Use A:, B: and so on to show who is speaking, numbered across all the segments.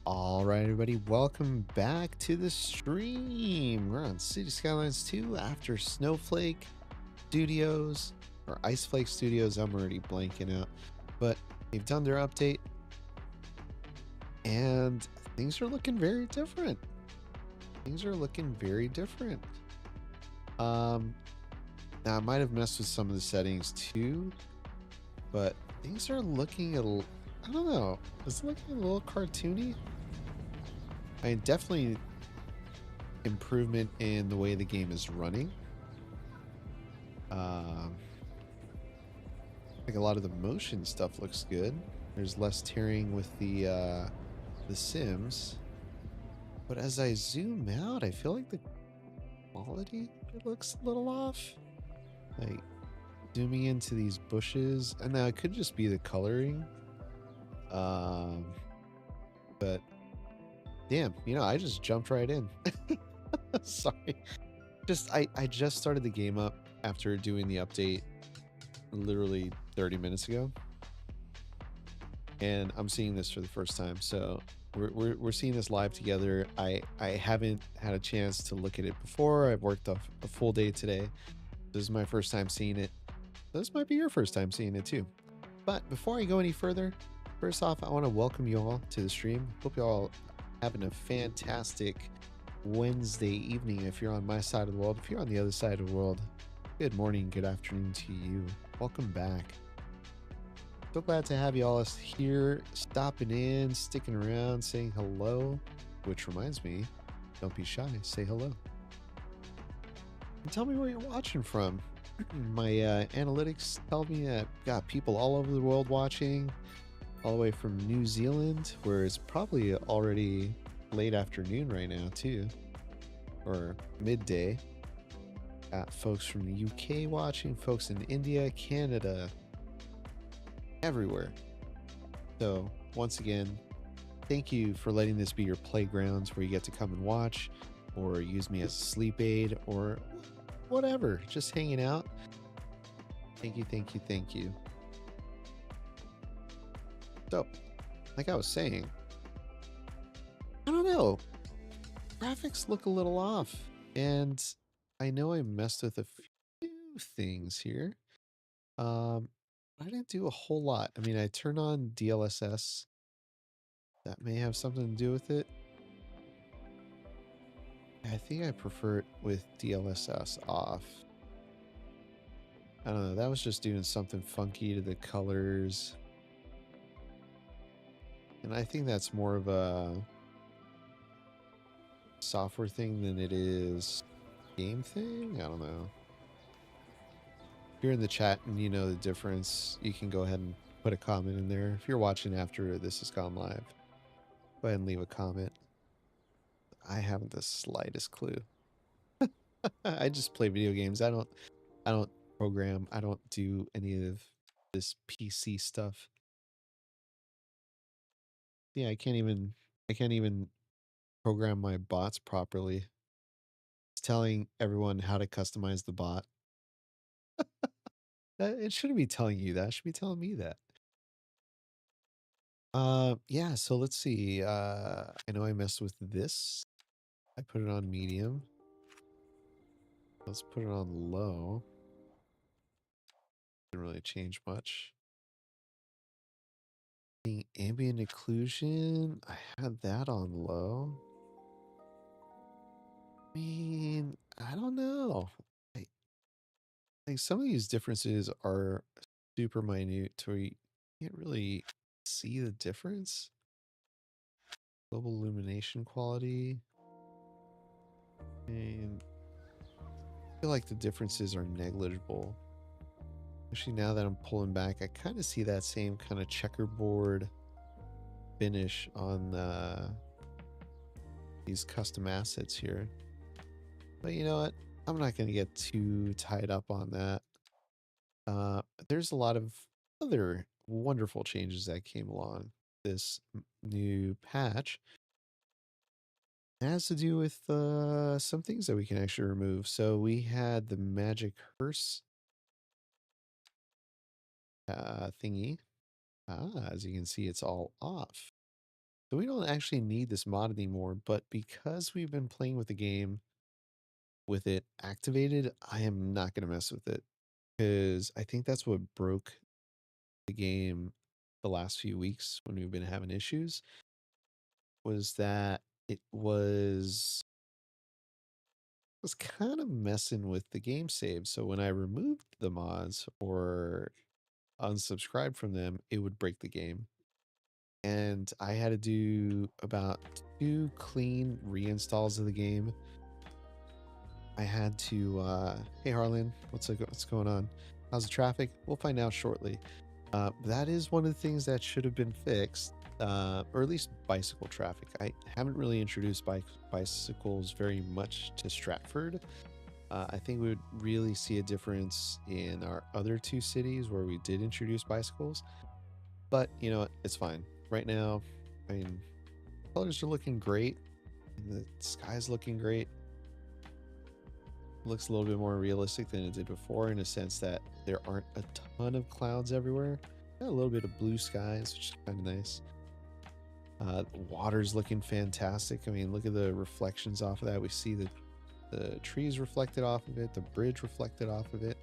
A: All right, everybody, welcome back to the stream. We're on City Skylines 2 after Snowflake Studios or Iceflake Studios. I'm already blanking out, but they've done their update and things are looking very different. Now I might have messed with some of the settings too, but things are looking I don't know. It's looking a little cartoony. I mean, definitely improvement in the way the game is running. Like a lot of the motion stuff looks good. There's less tearing with the Sims. But as I zoom out, I feel like the quality looks a little off. Like zooming into these bushes, and now it could just be the coloring. But damn, I just jumped right in. Sorry. I just started the game up after doing the update literally 30 minutes ago. And I'm seeing this for the first time. So we're seeing this live together. I haven't had a chance to look at it before. I've worked a full day today. This is my first time seeing it. This might be your first time seeing it too. But before I go any further, first off, I want to welcome you all to the stream. Hope you all having a fantastic Wednesday evening if you're on my side of the world. If you're on the other side of the world, good morning, good afternoon to you. Welcome back. So glad to have you all here, stopping in, sticking around, saying hello. Which reminds me, don't be shy, say hello. And tell me where you're watching from. My analytics tell me that I've got people all over the world watching, all the way from New Zealand, where it's probably already late afternoon right now too, or midday. Got folks from the UK watching, folks in India, Canada, everywhere. So once again, thank you for letting this be your playgrounds where you get to come and watch or use me as a sleep aid or whatever, just hanging out. Thank you. So, like I was saying, I don't know, graphics look a little off, and I know I messed with a few things here. I didn't do a whole lot. I mean, I turned on DLSS. That may have something to do with it. I think I prefer it with DLSS off. I don't know, that was just doing something funky to the colors. And I think that's more of a software thing than it is game thing. I don't know. If you're in the chat and you know the difference, you can go ahead and put a comment in there. If you're watching after this has gone live, go ahead and leave a comment. I haven't the slightest clue. I just play video games. I don't program. I don't do any of this PC stuff. Yeah, I can't even program my bots properly. It's telling everyone how to customize the bot. It shouldn't be telling you that. It should be telling me that. Yeah, so let's see. I know I messed with this. I put it on medium. Let's put it on low. Didn't really change much. The ambient occlusion, I had that on low. I mean, I don't know. I, like some of these differences are super minute to where you can't really see the difference. Global illumination quality. And I feel like the differences are negligible. Actually, now that I'm pulling back, I kind of see that same kind of checkerboard finish on these custom assets here. But you know what? I'm not going to get too tied up on that. There's a lot of other wonderful changes that came along this new patch. It has to do with some things that we can actually remove. So we had the magic hearse thingy. As you can see, it's all off. So we don't actually need this mod anymore, but because we've been playing with the game with it activated, I am not going to mess with it because I think that's what broke the game the last few weeks when we've been having issues was that it was kind of messing with the game save. So when I removed the mods or unsubscribed from them, it would break the game. And I had to do about 2 clean reinstalls of the game. I had to, hey Harlan, what's going on? How's the traffic? We'll find out shortly. That is one of the things that should have been fixed, or at least bicycle traffic. I haven't really introduced bicycles very much to Stratford. I think we would really see a difference in our other 2 cities where we did introduce bicycles. But you know what? It's fine. Right now, I mean, colors are looking great. And the sky's looking great. It looks a little bit more realistic than it did before in a sense that there aren't a ton of clouds everywhere. Got a little bit of blue skies, which is kind of nice. The water's looking fantastic. I mean, look at the reflections off of that. We see the trees reflected off of it, the bridge reflected off of it.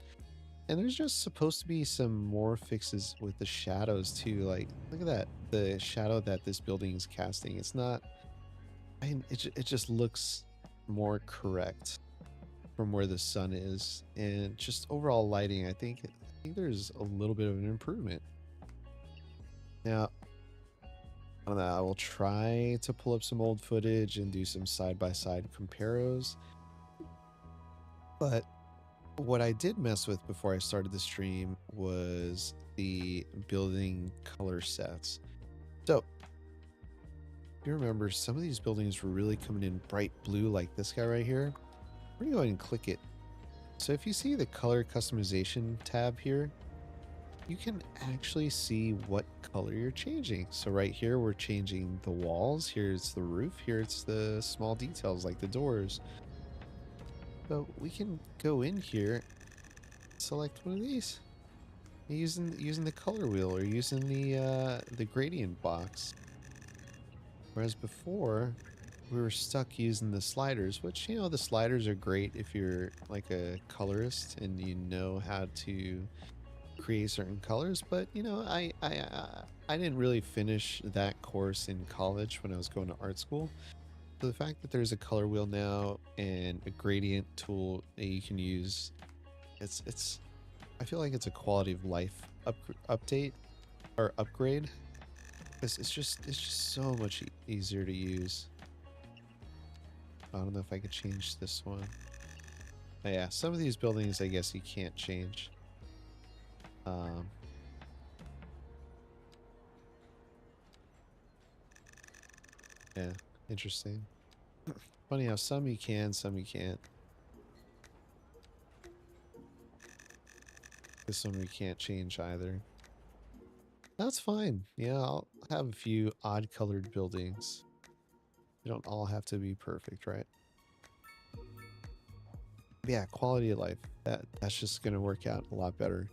A: And there's just supposed to be some more fixes with the shadows too. Like, look at that. The shadow that this building is casting. It's not, I mean, it just looks more correct from where the sun is. And just overall lighting, I think there's a little bit of an improvement. Now, I don't know, I will try to pull up some old footage and do some side-by-side comparos. But what I did mess with before I started the stream was the building color sets. So, if you remember, some of these buildings were really coming in bright blue like this guy right here. We're going to go ahead and click it. So if you see the color customization tab here, you can actually see what color you're changing. So right here, we're changing the walls. Here's the roof. Here it's the small details like the doors. So we can go in here, select one of these using the color wheel or using the gradient box. Whereas before we were stuck using the sliders, which, you know, the sliders are great if you're like a colorist and you know how to create certain colors. But you know, I didn't really finish that course in college when I was going to art school. So the fact that there's a color wheel now and a gradient tool that you can use, it's I feel like it's a quality of life update or upgrade, because it's just so much easier to use. I don't know if I could change this one. Oh, yeah, some of these buildings I guess you can't change. Um, yeah, interesting. Funny how some you can, some you can't. This one we can't change either. That's fine. Yeah, I'll have a few odd colored buildings. They don't all have to be perfect, right? Yeah, quality of life. That's just gonna work out a lot better.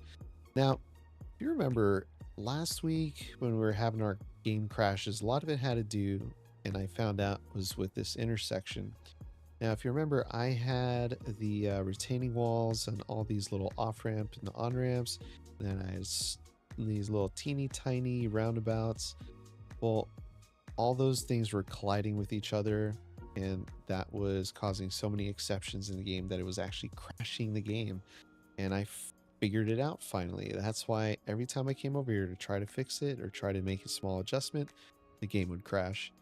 A: Now, if you remember last week when we were having our game crashes, a lot of it had to do, and I found out was with this intersection. Now, if you remember, I had the retaining walls and all these little off ramps and on ramps. And then I had these little teeny tiny roundabouts. Well, all those things were colliding with each other, and that was causing so many exceptions in the game that it was actually crashing the game. And I figured it out finally. That's why every time I came over here to try to fix it or try to make a small adjustment, the game would crash.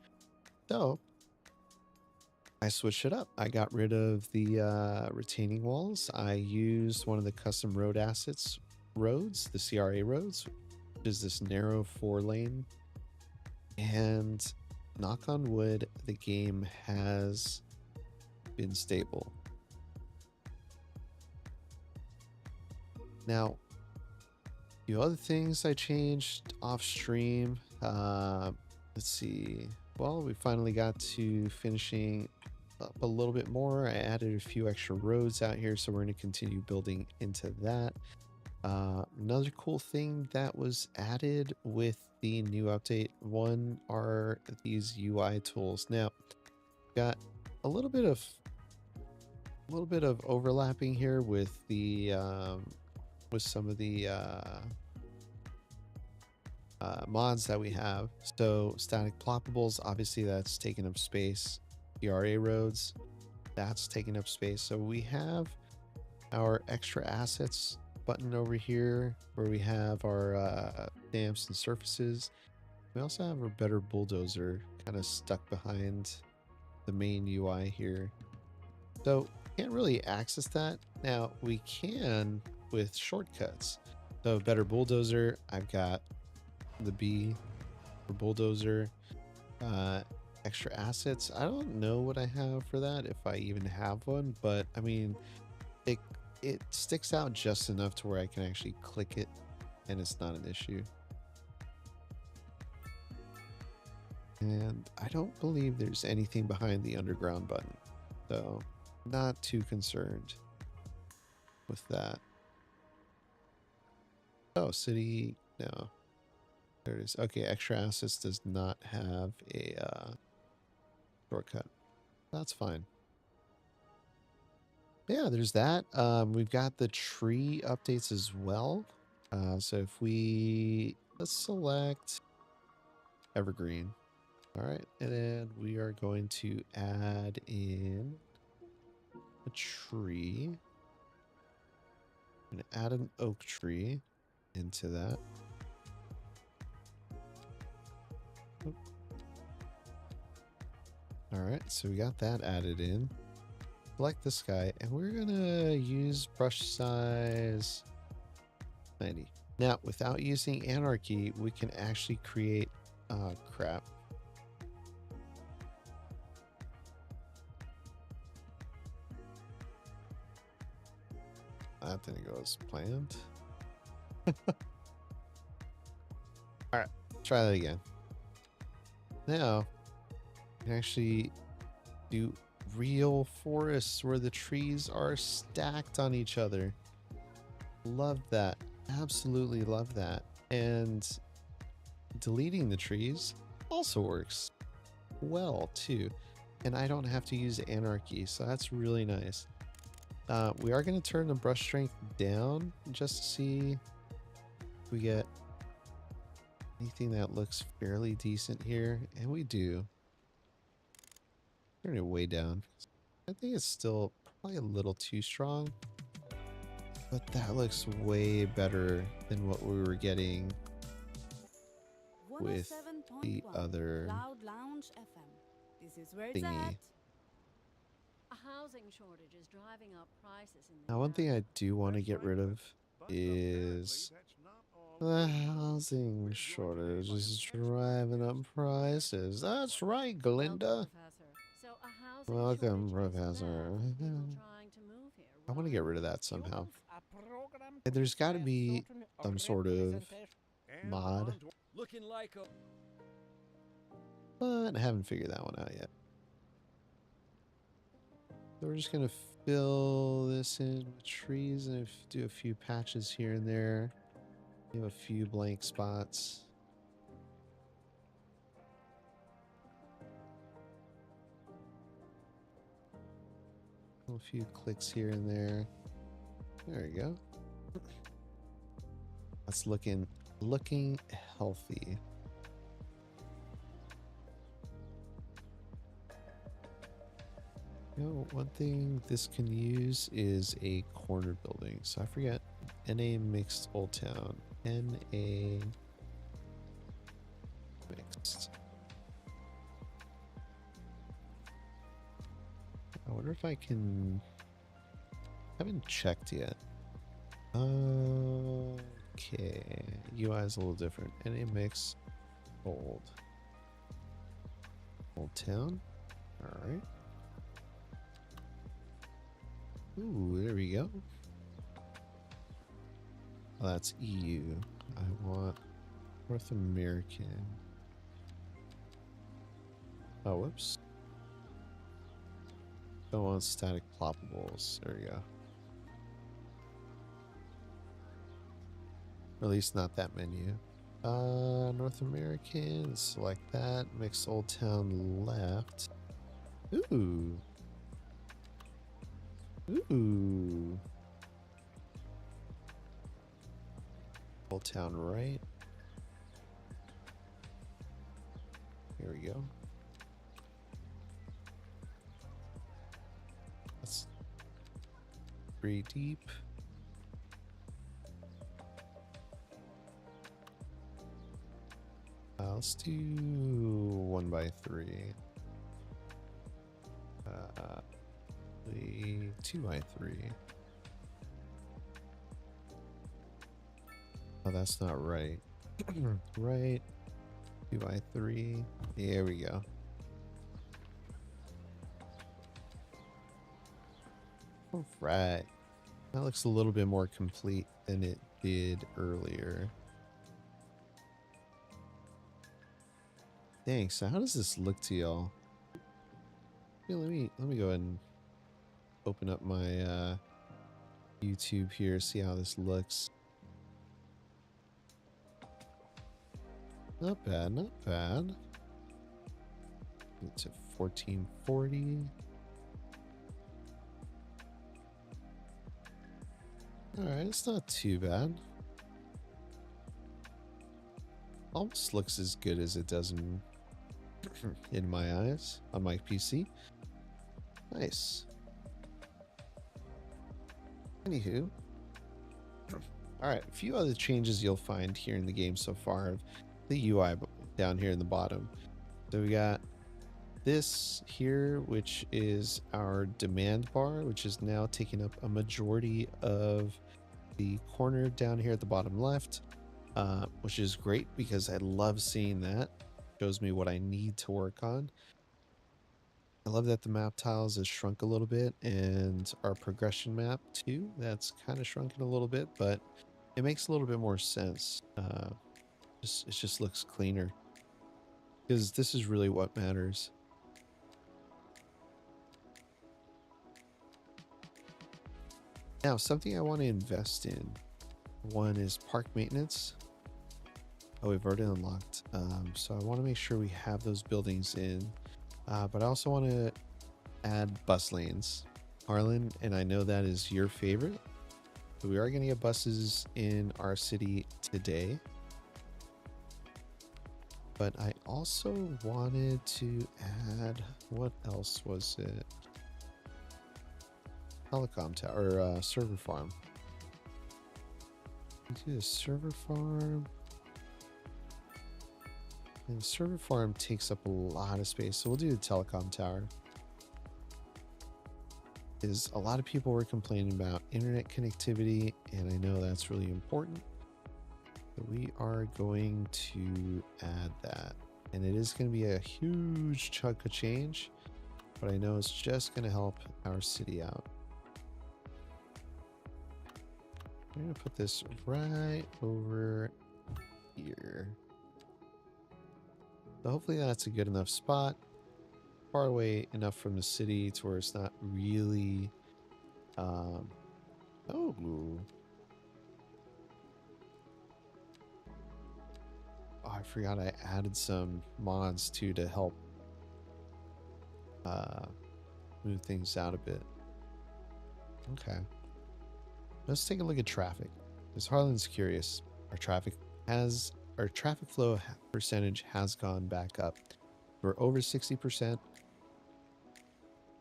A: So I switched it up. I got rid of the retaining walls. I used one of the custom road assets roads, the CRA roads, which is this narrow 4-lane. And knock on wood, the game has been stable. Now, a few other things I changed off stream. Let's see. Well, we finally got to finishing up a little bit more. I added a few extra roads out here, so we're going to continue building into that. Another cool thing that was added with the new update one are these UI tools. Now, got a little bit of overlapping here with the with some of the mods that we have. So static ploppables, obviously that's taking up space. PRA roads, that's taking up space. So we have our extra assets button over here where we have our stamps and surfaces. We also have a better bulldozer kind of stuck behind the main UI here. So can't really access that. Now we can with shortcuts. So better bulldozer, I've got the B for bulldozer. Extra assets, I don't know what I have for that, if I even have one, but I mean it sticks out just enough to where I can actually click it and it's not an issue. And I don't believe there's anything behind the underground button, so not too concerned with that. Oh, city, no. There it is. Okay, extra assets does not have a shortcut. That's fine. Yeah, there's that. We've got the tree updates as well. So if let's select evergreen. All right, and then we are going to add in a tree. I'm going to add an oak tree into that. Oop. All right, so we got that added in. Select this guy, and we're gonna use brush size 90. Now, without using anarchy, we can actually create crap. That didn't go as planned. All right, try that again. Now, we can actually do real forests where the trees are stacked on each other. Love that. Absolutely love that. And deleting the trees also works well too. And I don't have to use anarchy, so that's really nice. We are going to turn the brush strength down just to see if we get anything that looks fairly decent here. And we do. Turn it way down. I think it's still probably a little too strong, but that looks way better than what we were getting with the other
B: Loud Lounge FM. This is where it's
A: thingy.
B: at. housing shortage is driving up prices in the
A: Now, one thing
B: area.
A: I do want to
C: That's
A: get
C: right,
A: rid
C: but
A: of
C: apparently
A: is
C: that's not all
A: the
C: good news.
A: housing
C: We're joined today
A: shortage
C: by an
A: is
C: expert
A: driving up
C: guest who has
A: prices. That's right,
B: Welcome,
A: Glinda.
B: Professor. So, a housing
A: Welcome,
B: shortage is bad
A: Professor.
B: for people trying to move here,
A: I want to get
B: right?
A: rid of that somehow.
D: Students are programmed
A: And
D: to
A: there's got to
D: express
A: be
D: certain
A: some sort of
D: representation.
C: and
A: mod,
C: on to
D: Looking like a
A: but I haven't figured that one out yet. So we're just gonna fill this in with trees and do a few patches here and there. We have a few blank spots. A few clicks here and there. There you go. That's looking healthy. You know, one thing this can use is a corner building. So I forget. NA mixed Old Town. NA mixed. I wonder if I can. Haven't checked yet. Okay. UI is a little different. NA mix old. Old Town. Alright. Ooh, there we go. Oh, that's EU. I want North American. Oh, whoops. Don't want static ploppables. There we go. Or at least not that menu. North American. Select that. Mix Old Town left. Ooh. Ooh. Old Town right. Here we go. That's 3 deep. Let's do 1 by 3. 2 by 3. Oh, that's not right. Right. 2 by 3. There we go. All right. That looks a little bit more complete than it did earlier. Dang, so how does this look to y'all? Let me go ahead and open up my YouTube here, see how this looks. Not bad, not bad. It's at 1440. Alright, it's not too bad. Almost looks as good as it does in my eyes on my PC. Nice. Anywho. Alright, a few other changes you'll find here in the game so far of the UI down here in the bottom. So we got this here, which is our demand bar, which is now taking up a majority of the corner down here at the bottom left, which is great because I love seeing that. Shows me what I need to work on. I love that the map tiles has shrunk a little bit, and our progression map too, that's kind of shrunken a little bit, but it makes a little bit more sense. It just looks cleaner because this is really what matters. Now, something I want to invest in, one is park maintenance. Oh, we've already unlocked. So I want to make sure we have those buildings in. But I also want to add bus lanes. Harlan, and I know that is your favorite. So we are going to get buses in our city today. But I also wanted to add, what else was it? Telecom tower, or server farm. Do a server farm. And the server farm takes up a lot of space, so we'll do the telecom tower. is a lot of people were complaining about internet connectivity, and I know that's really important. So we are going to add that. And it is going to be a huge chunk of change, but I know it's just going to help our city out. I'm going to put this right over here. So hopefully that's a good enough spot. Far away enough from the city to where it's not really... oh. Oh, I forgot I added some mods too to help move things out a bit. Okay. Let's take a look at traffic. Because Harlan's curious. Our traffic flow percentage has gone back up. We're over 60%.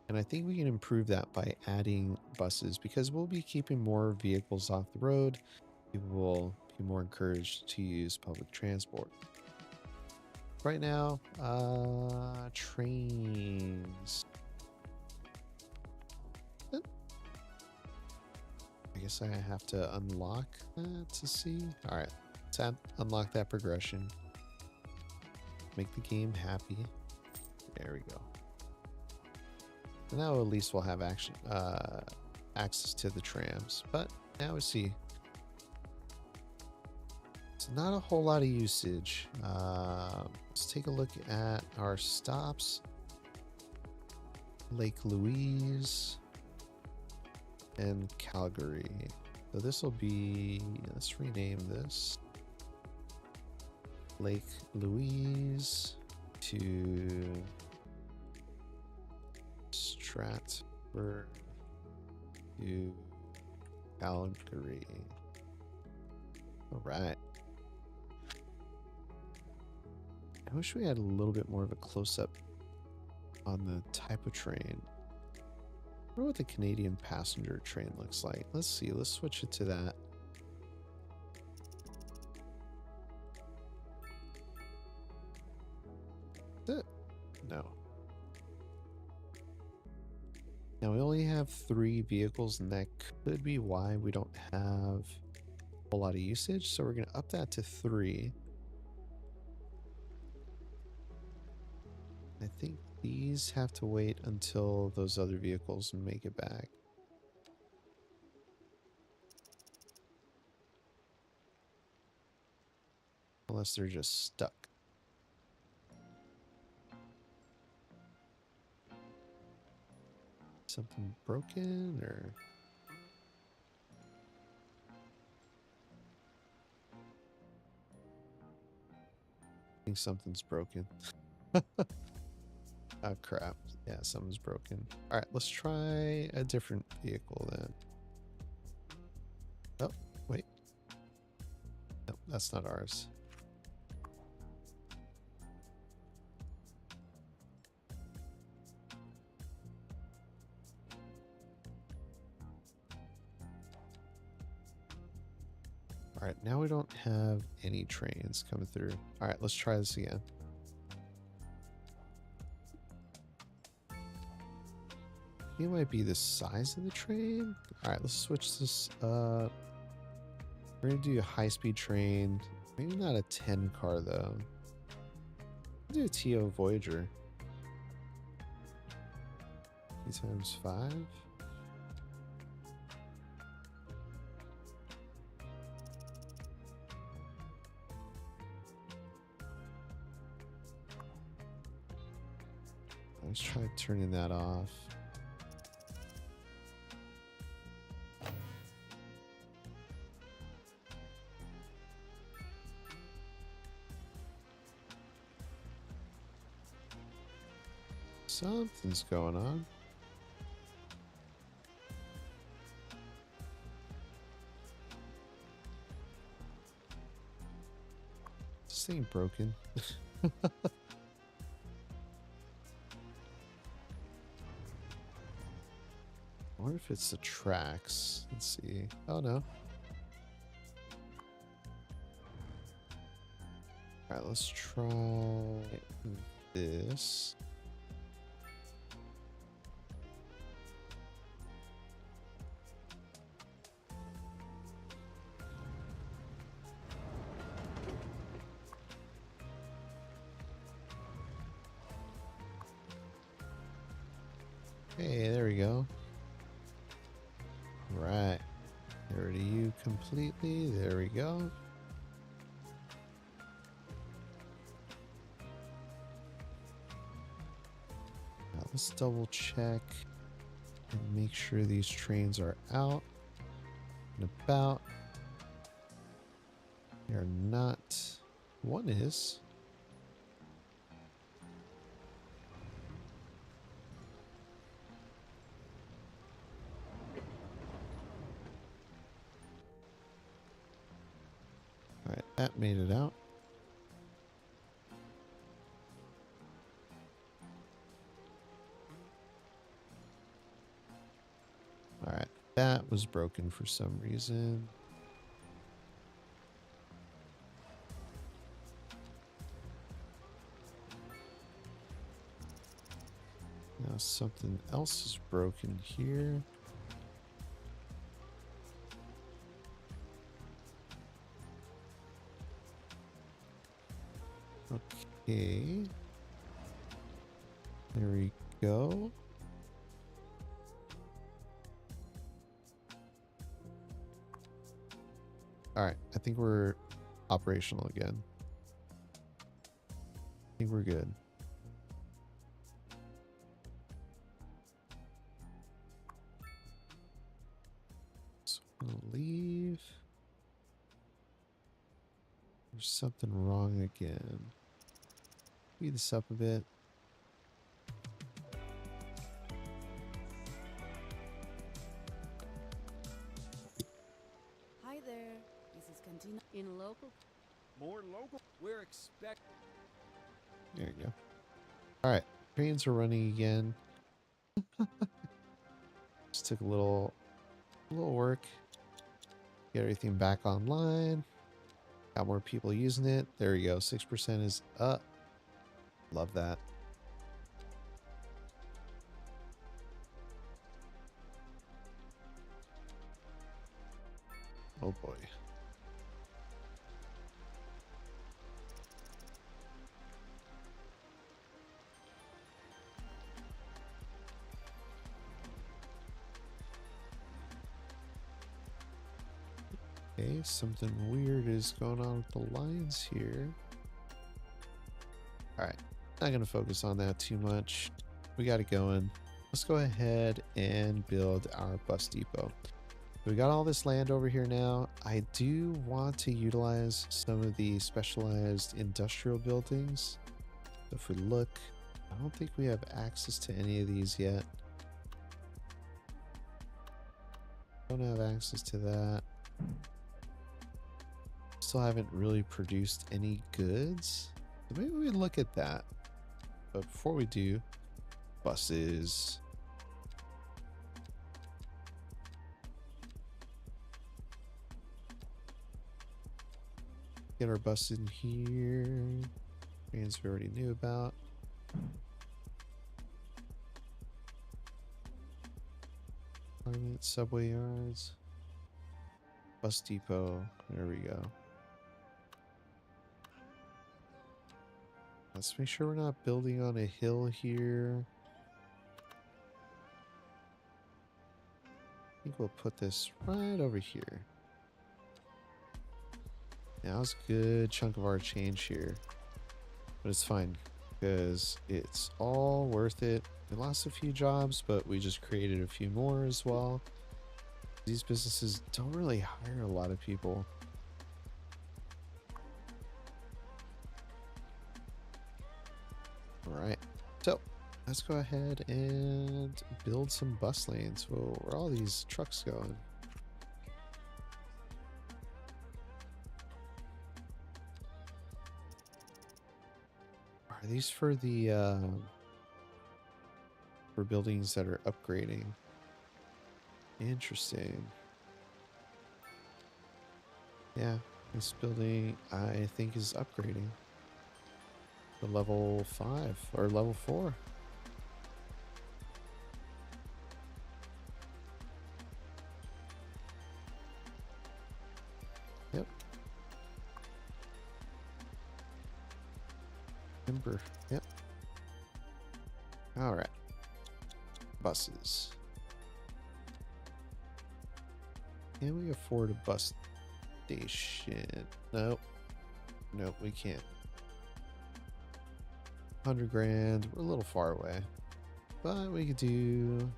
A: And I think we can improve that by adding buses because we'll be keeping more vehicles off the road. People will be more encouraged to use public transport. Right now, trains. I guess I have to unlock that to see. All right, let's unlock that progression. Make the game happy. There we go. And now at least we'll have access to the trams. But now we see. It's not a whole lot of usage. Let's take a look at our stops. Lake Louise and Calgary. So this will be, let's rename this. Lake Louise to Stratford to Calgary. All right. I wish we had a little bit more of a close-up on the type of train. I wonder what the Canadian passenger train looks like. Let's see. Let's switch it to that. No. Now we only have 3 vehicles, and that could be why we don't have a whole lot of usage. So we're going to up that to 3. I think these have to wait until those other vehicles make it back. Unless they're just stuck. Something broken or... I think something's broken. Oh crap. Yeah, something's broken. Alright, let's try a different vehicle then. Oh, wait. No, that's not ours. Alright, now we don't have any trains coming through. Alright, let's try this again. It might be the size of the train. Alright, let's switch this up. We're gonna do a high-speed train. Maybe not a 10 car though. We'll do a TO Voyager. 3 times 5. Let's try turning that off. Something's going on. This thing broken. I wonder if it's the tracks. Let's see. Oh no. Alright, let's try this. Hey, there we go. Right. There to you completely. There we go. Now let's double check and make sure these trains are out and about. They are not. One is. Alright, that made it out. Alright, that was broken for some reason. Now something else is broken here. Okay. There we go. Alright, I think we're operational again. I think we're good. So I'm gonna leave. There's something wrong again. Speed this up a bit.
E: Hi there. This is Cantina.
B: In local.
D: More local. We're expect.
A: There you go. Alright, trains are running again. Just took a little work. Get everything back online. Got more people using it. There we go. 6% is up. Love that. Oh boy. Okay, something weird is going on with the lines here. Alright, not going to focus on that too much. We got it going. Let's go ahead and build our bus depot. We got all this land over here now. I do want to utilize some of the specialized industrial buildings. If we look, I don't think we have access to any of these yet. Don't have access to that. Still haven't really produced any goods. So maybe we look at that. But before we do, buses. Get our bus in here. Trains we already knew about. Apartment, subway yards. Bus depot. There we go. Let's make sure we're not building on a hill here. I think we'll put this right over here. Now it's a good chunk of our change here. But it's fine, because it's all worth it. We lost a few jobs, but we just created a few more as well. These businesses don't really hire a lot of people. Alright, so let's go ahead and build some bus lanes. Whoa, where are all these trucks going? Are these for the for buildings that are upgrading? Interesting. Yeah, this building I think is upgrading. To level 5 or level 4. Yep. Timber. Yep. All right. buses. Can we afford a bus station? Nope. Nope, we can't. 100 grand. We're a little far away. But we could do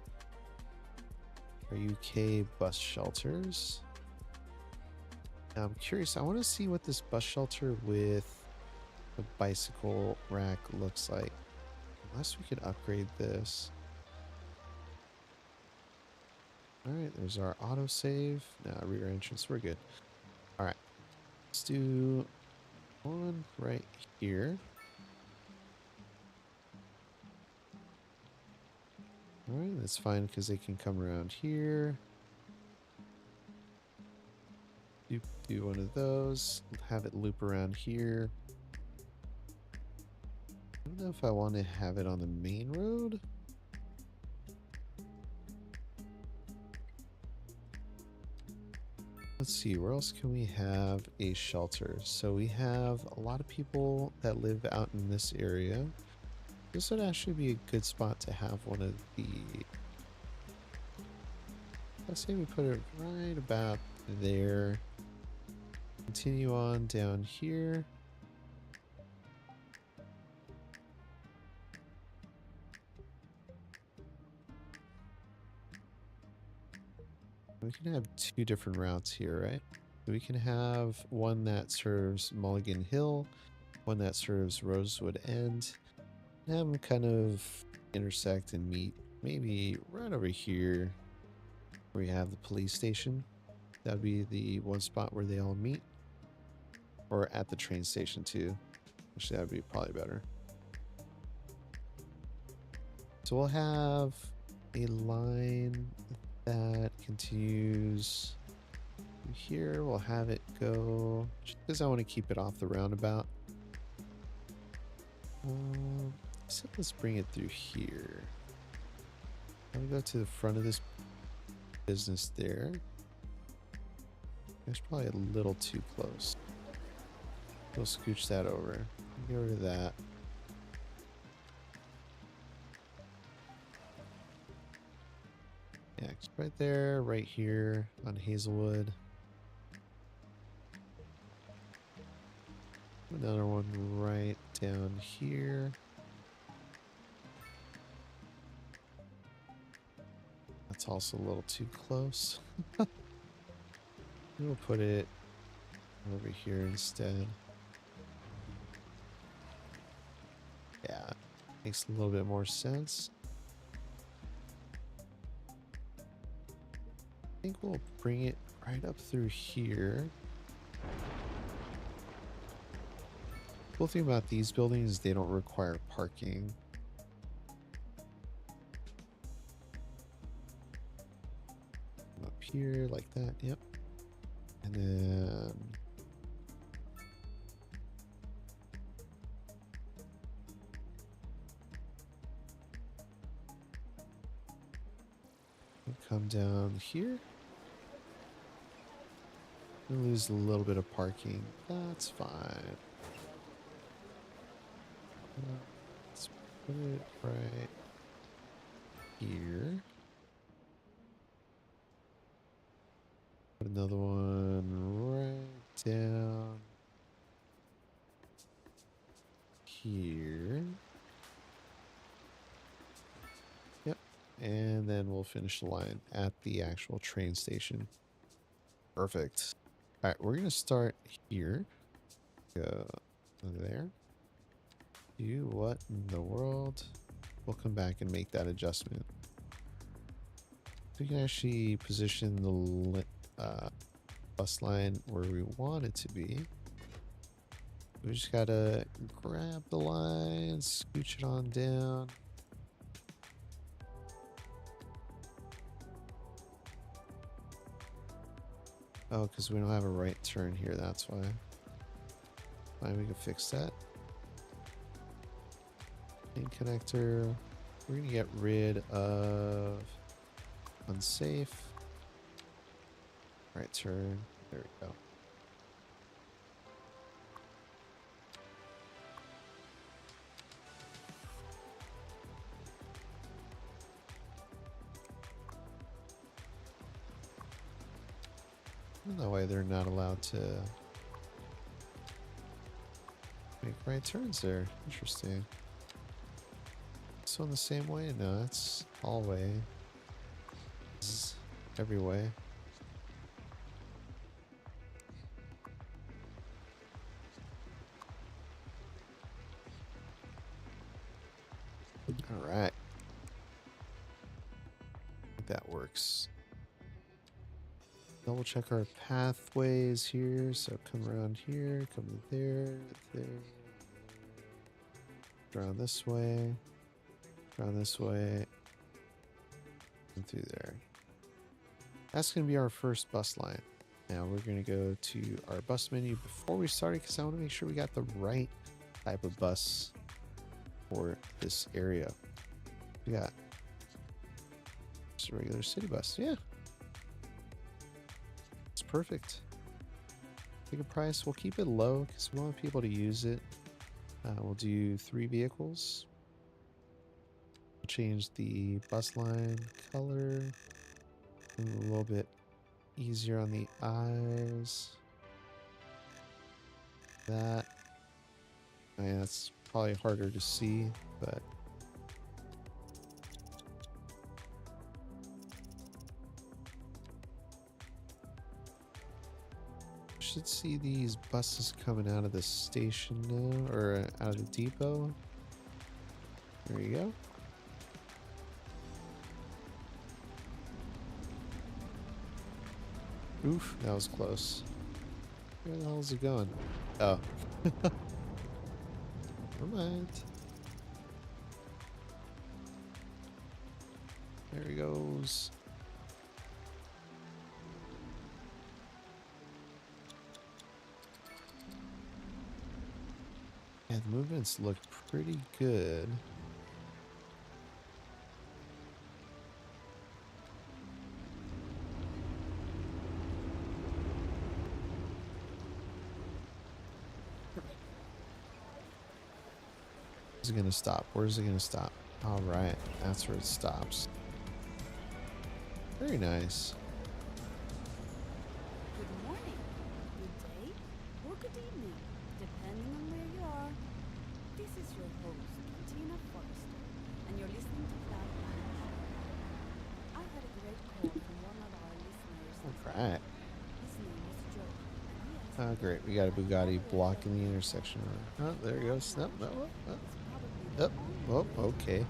A: our UK bus shelters. Now I'm curious. I want to see what this bus shelter with the bicycle rack looks like. Unless we could upgrade this. Alright, there's our autosave. Now rear entrance, we're good. Alright. Let's do one right here. Alright, that's fine because they can come around here. Do one of those. Have it loop around here. I don't know if I want to have it on the main road. Let's see, where else can we have a shelter? So we have a lot of people that live out in this area. This would actually be a good spot to have one of the... Let's say we put it right about there. Continue on down here. We can have two different routes here, right? We can have one that serves Mulligan Hill, one that serves Rosewood End, and have them kind of intersect and meet maybe right over here where we have the police station. That would be the one spot where they all meet. Or at the train station too. Actually, that would be probably better. So we'll have a line that continues here. We'll have it go just because I want to keep it off the roundabout. So let's bring it through here. I'll go to the front of this business there. It's probably a little too close. We'll scooch that over. Get rid of that. Yeah, it's right there, right here on Hazelwood. Another one right down here. That's also a little too close. We'll put it over here instead. Yeah, makes a little bit more sense. I think we'll bring it right up through here. Cool thing about these buildings is they don't require parking. Up here like that, yep. And then we'll come down here. We'll lose a little bit of parking. That's fine. Let's put it right here. Put another one right down here. Yep. And then we'll finish the line at the actual train station. Perfect. All right, we're going to start here. Go there. You, what in the world? We'll come back and make that adjustment. We can actually position the bus line where we want it to be. We just gotta grab the line, scooch it on down. Oh, because we don't have a right turn here, that's why. Fine, we can fix that. Main connector. We're gonna get rid of unsafe. Right turn. There we go. That way they're not allowed to make right turns there. Interesting. This one the same way? No, it's all way. This is every way. All right. I think that works. Double check our pathways here. So come around here, come there, around this way, and through there. That's going to be our first bus line. Now we're going to go to our bus menu before we start, because I want to make sure we got the right type of bus for this area. We got just a regular city bus. Yeah. It's perfect. Ticket price, we'll keep it low because we want people to use it. We'll do 3 vehicles. We'll change the bus line color. A little bit easier on the eyes. That. I mean, that's probably harder to see, but should see these buses coming out of the station now, or out of the depot. There you go. Oof, that was close. Where the hell is it going? Oh. Never mind. There he goes. Yeah, the movements look pretty good. Where's it gonna stop? Where's it gonna stop? All right, that's where it stops. Very nice.
E: Good morning, good day, or good evening, depending on where you are. This is your host, Tina Forrester, and you're listening to Skylines. I had a great call from one of our listeners.
A: All right.
E: His name is Joe, and he asked
A: Oh, great. We got a Bugatti blocking the intersection. Oh, there he goes. No, no, no. Yep. Oh, okay.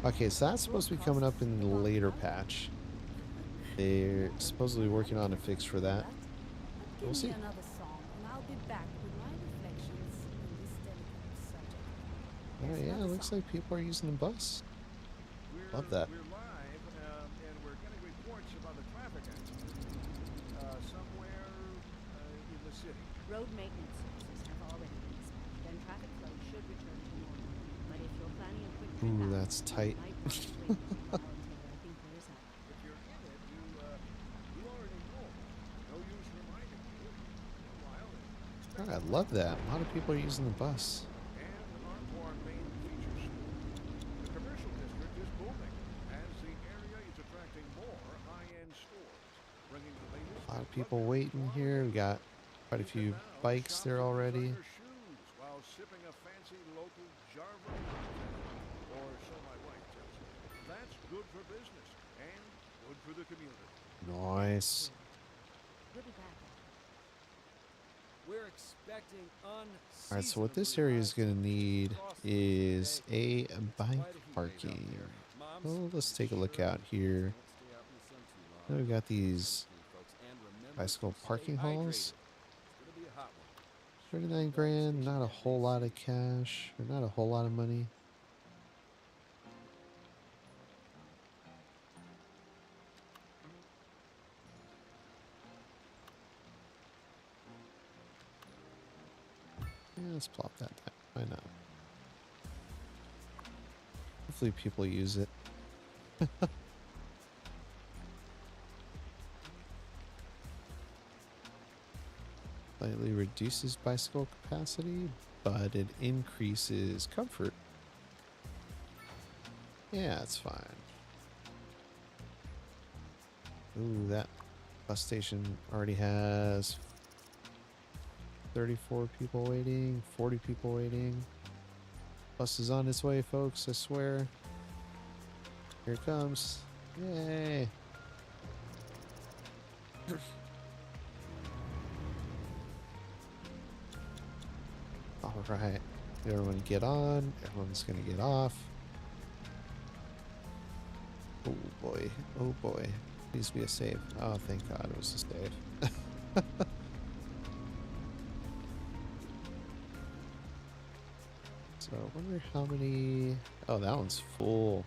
A: Okay, so that's supposed to be coming up in the later patch. They're supposedly working on a fix for that.
E: Give
A: We'll see.
E: me another song, and I'll be back with my reflections on this delicate subject.
A: Oh, yeah, it looks like people are using the bus. Love that.
C: We're live, and we're getting reports about a traffic accident somewhere in the city.
B: Road maintenance services have already been inspected, and traffic flow should return to normal. But if you're planning a quick trip
A: Ooh,
B: out,
A: that's tight.
B: you might want to wait until the volunteer clears up.
C: If you're in it, you already know. No use reminding you. Meanwhile,
A: Oh, I love that. A lot of people are using the bus.
C: and onto our main feature street. The commercial district is booming as the area is attracting more high-end stores, bringing the latest.
A: A lot of people waiting here. We got quite a few bikes there already.
C: Shoes while sipping a fancy local Java cocktail, or so my wife tells me. That's good for business and good for the community.
A: Nice.
B: We'll be back.
D: We're expecting
A: All right, so what this area is going to need is a bike parking. Well, let's take a look out here. Now we've got these bicycle parking halls. 39 grand, not a whole lot of cash, or not a whole lot of money. Yeah, let's plop that down. Why not? Hopefully people use it. Slightly reduces bicycle capacity, but it increases comfort. Yeah, it's fine. Ooh, that Bus station already has 34 people waiting, 40 people waiting. Bus is on its way, folks, I swear. Here it comes. Yay. All right. Everyone get on. Everyone's going to get off. Oh boy. Oh boy. Please be a save. Oh, thank God it was a save. So I wonder how many... Oh, that one's full.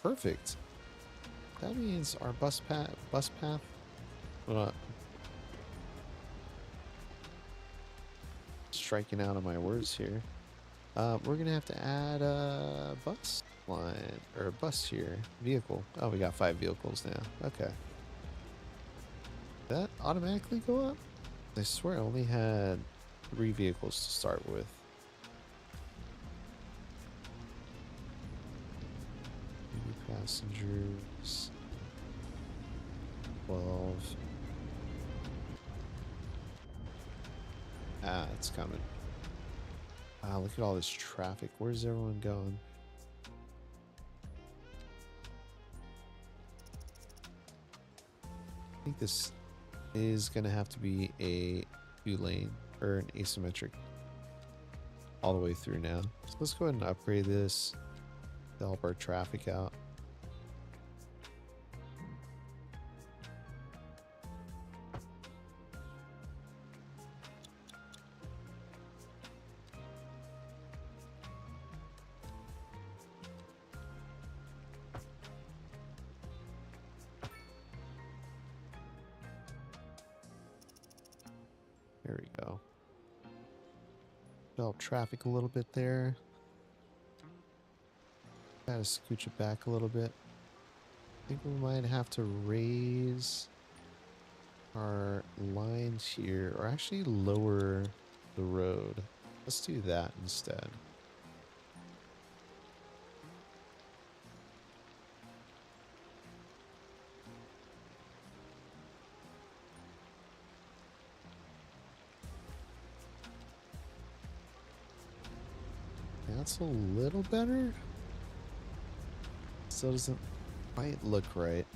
A: Perfect. That means our bus path... striking out on my words here. We're gonna have to add a bus line or a bus here. Vehicle. Oh, we got 5 vehicles now. Okay. Did that automatically go up? I swear I only had 3 vehicles to start with. Passengers. 12. Ah, it's coming. Ah, look at all this traffic. Where's everyone going? I think this is going to have to be a 2-lane or an asymmetric all the way through now. So let's go ahead and upgrade this to help our traffic out. There we go. Help traffic a little bit there. Gotta scooch it back a little bit. I think we might have to raise our lines here, or actually lower the road. Let's do that instead. That's a little better. Still doesn't quite look right.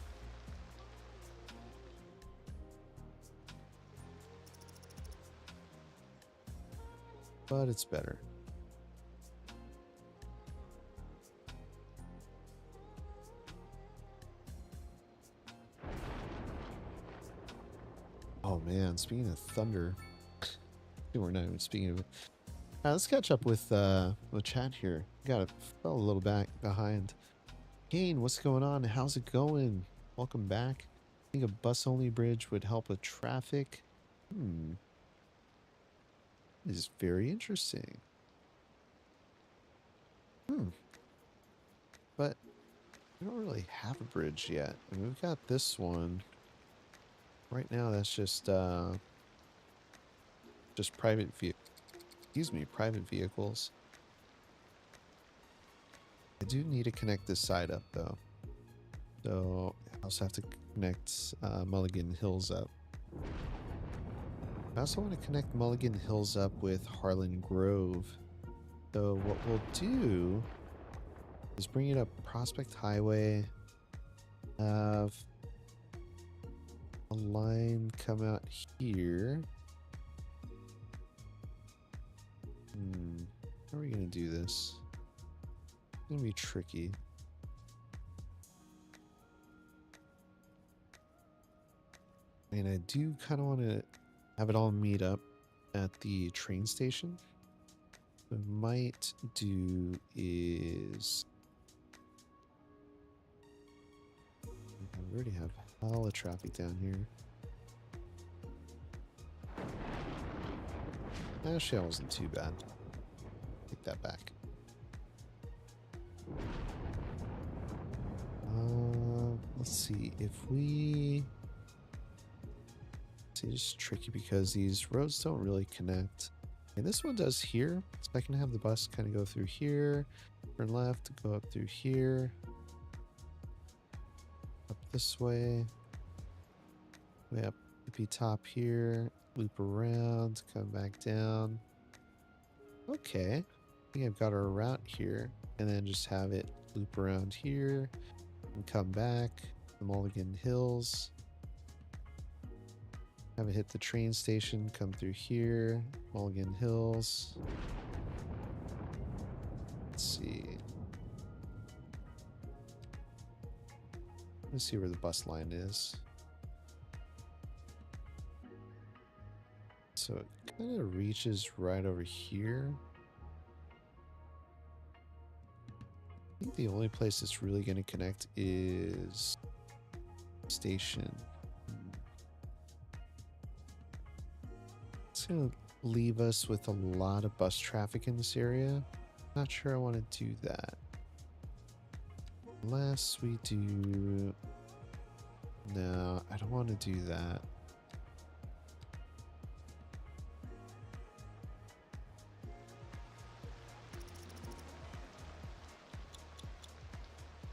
A: But it's better. Oh man, speaking of thunder, we're not even speaking of it. Let's catch up with the chat here. Fell a little back behind. Kane, what's going on? How's it going? Welcome back. I think a bus-only bridge would help with traffic. This is very interesting. But we don't really have a bridge yet. And we've got this one. Right now, that's just private private vehicles. I do need to connect this side up though. So I also have to connect Mulligan Hills up. I also want to connect Mulligan Hills up with Harlan Grove. So what we'll do is bring it up Prospect Highway, have a line come out here. How are we going to do this? It's going to be tricky. And I do kind of want to have it all meet up at the train station. What I might do is... I already have all the traffic down here. Actually, that wasn't too bad. Take that back. Let's see if we... See, it's tricky because these roads don't really connect. And this one does here. So I can have the bus kind of go through here, turn left, go up through here, up this way. way up tippy top here, loop around, come back down. Okay, I think I've got our route here, and then just have it loop around here and come back the Mulligan Hills. Have it hit the train station, come through here, Mulligan Hills. Let's see. Let's see where the bus line is. So it kind of reaches right over here. I think the only place it's really going to connect is station. It's going to leave us with a lot of bus traffic in this area. Not sure I want to do that. Unless we do... No, I don't want to do that.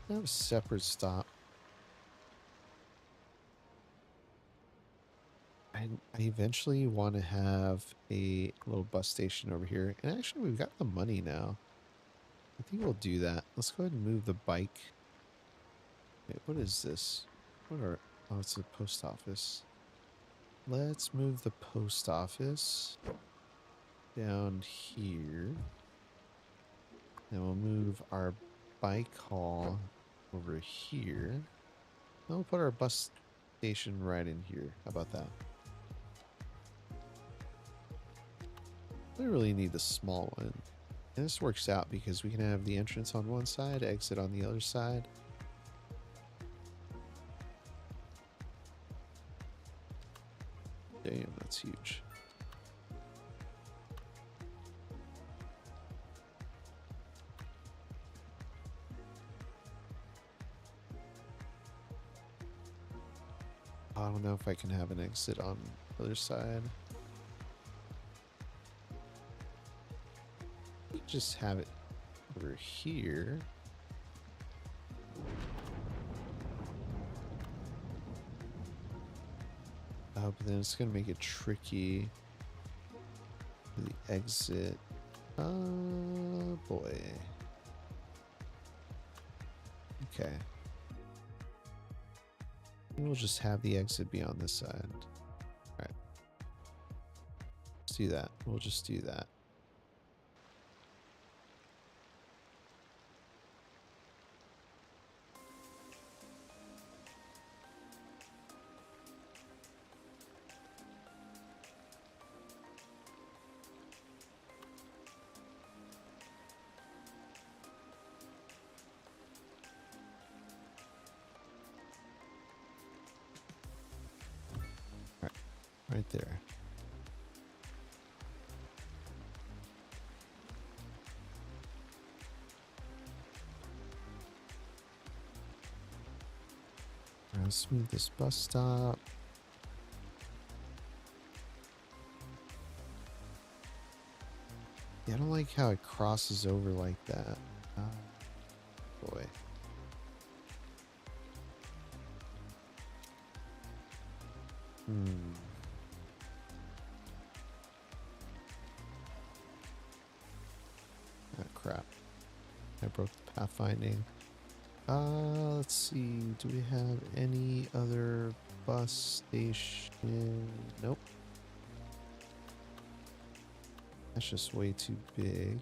A: Have a separate stop. I eventually want to have a little bus station over here. And actually, we've got the money now. I think we'll do that. Let's go ahead and move the bike. Wait, what is this? What are... Oh, it's the post office. Let's move the post office down here. Then we'll move our bike hall over here. Then we'll put our bus station right in here. How about that? We really need the small one. And this works out because we can have the entrance on one side, exit on the other side. Damn, that's huge. I don't know if I can have an exit on the other side. Just have it over here. But then it's gonna make it tricky for the exit. Oh boy. Okay. We'll just have the exit be on this side. Alright. Let's do that. We'll just do that. Right there. Let's move this bus stop. Yeah, I don't like how it crosses over like that. Boy. Ah, crap. I broke the pathfinding. Let's see. Do we have any other bus station? Nope. That's just way too big.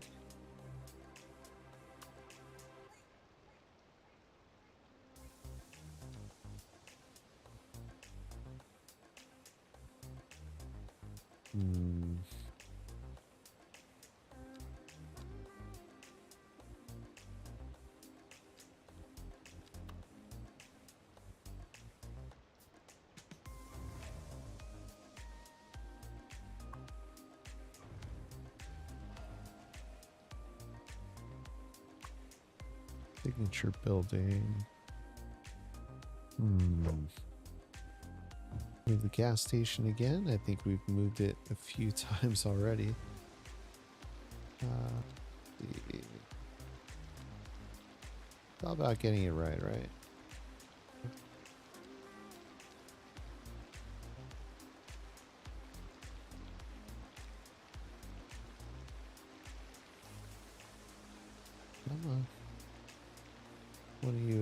A: Signature building. Move the gas station again. I think we've moved it a few times already. It's all about getting it right, right?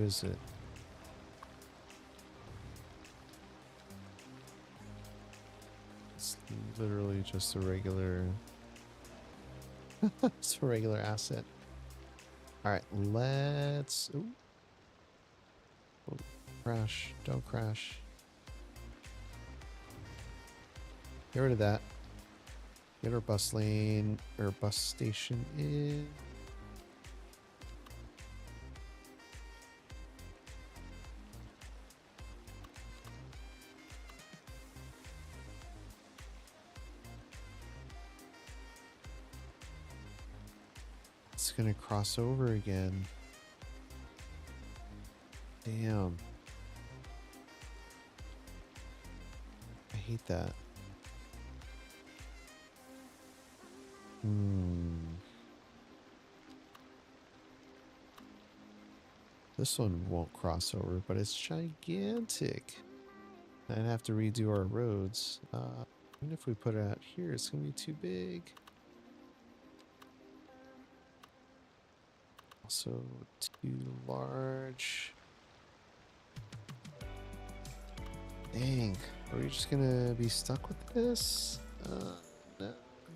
A: is it? It's literally just a regular... it's a regular asset. Alright, let's... Ooh. Oh, crash. Don't crash. Get rid of that. Get our bus lane, or bus station in. It's gonna cross over again. Damn. I hate that. This one won't cross over, but it's gigantic. I'd have to redo our roads. Even if we put it out here, it's gonna be too big. Also too large. Dang, are we just gonna be stuck with this? No.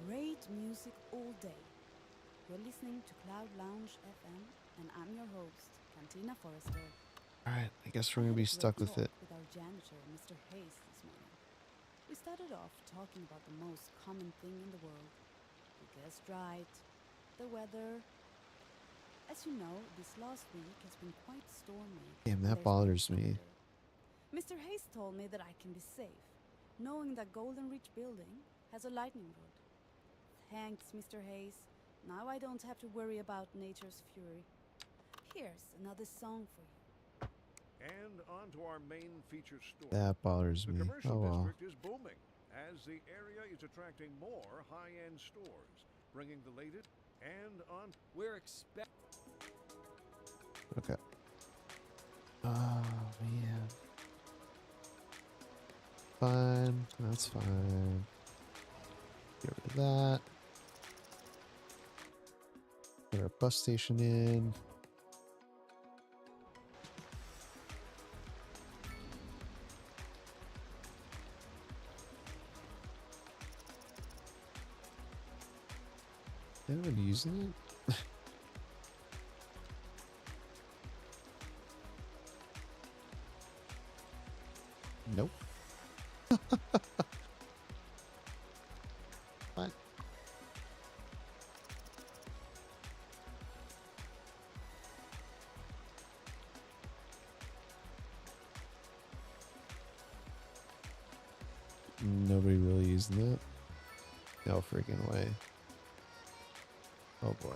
E: Great music all day. You're listening to Cloud Lounge FM, and I'm your host, Cantina Forrester.
A: Alright, I guess we're gonna be stuck with it.
E: With our janitor, Mr. Hayes, this morning. We started off talking about the most common thing in the world. You guessed right, the weather. As you know, this last week has been quite stormy.
A: Damn, that bothers me.
E: Mr. Hayes told me that I can be safe, knowing that Golden Reach Building has a lightning rod. Thanks, Mr. Hayes. Now I don't have to worry about nature's fury. Here's another song for you.
C: And on to our main feature store.
A: That bothers
C: The
A: me.
C: commercial
A: Oh well.
C: district is booming as the area is attracting more high-end stores, bringing the latest and on.
D: We're expect.
A: Okay. Oh man. Fine. That's fine. Get rid of that. Put our bus station in. Anyone using it? Nope. What? Nobody really using that? No freaking way. Oh boy.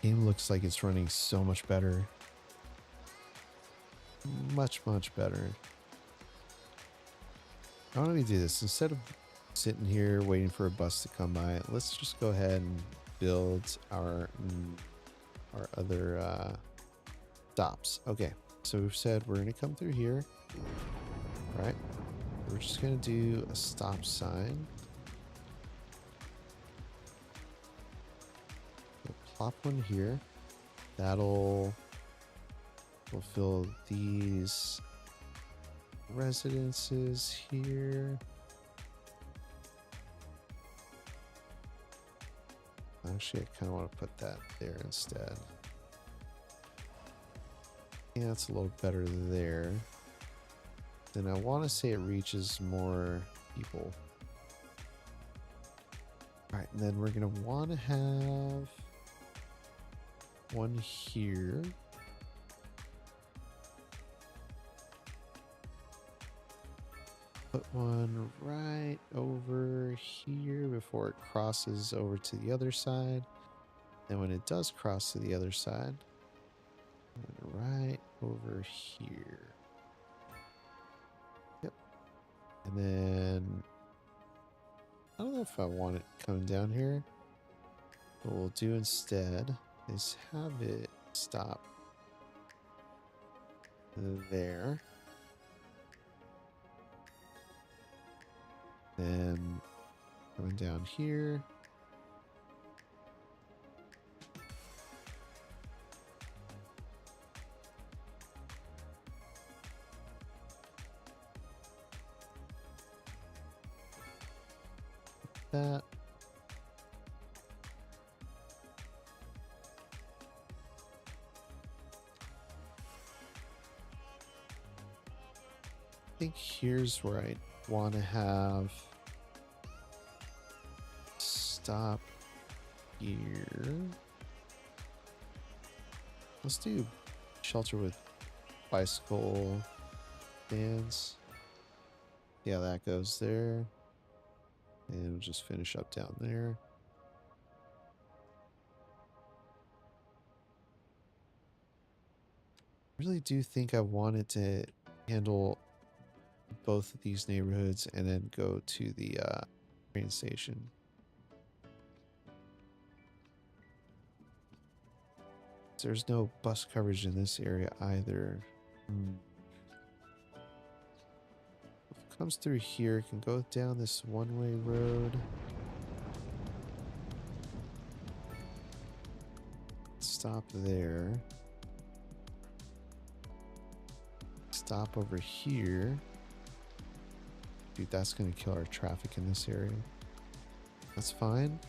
A: Game looks like it's running so much better. Much better. Why don't we do this? Instead of sitting here waiting for a bus to come by, let's just go ahead and build our other stops. Okay, so we've said we're gonna come through here. All right, we're just gonna do a stop sign. We'll plop one here. That'll fulfill these residences here. Actually, I kind of want to put that there instead. Yeah, it's a little better there. Then I want to say it reaches more people. Alright, and then we're going to want to have one here. Put one right over here before it crosses over to the other side. And when it does cross to the other side, right over here. Yep. And then I don't know if I want it coming down here. What we'll do instead is have it stop there. Then coming down here. That. I think here's where I want to have stop here. Let's do shelter with bicycle stands. Yeah, that goes there. And we'll just finish up down there. I really do think I wanted to handle both of these neighborhoods and then go to the train station. There's no bus coverage in this area either. If it comes through here, it can go down this one-way road. Stop there. Stop over here. Dude, that's going to kill our traffic in this area. That's fine.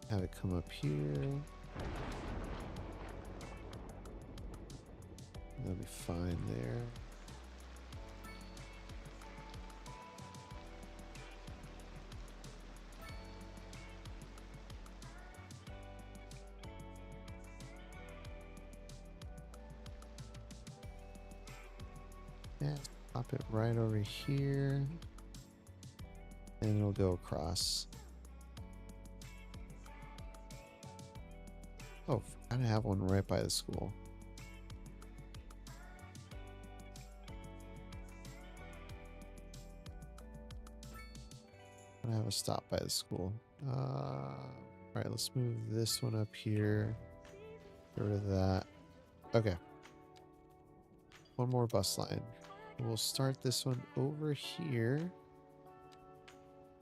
A: Have it come up here. That'll be fine there. Yeah, pop it right over here. And it'll go across. Oh, I gotta have one right by the school. I have a stop by the school. Alright, let's move this one up here. Get rid of that. Okay. One more bus line. We'll start this one over here.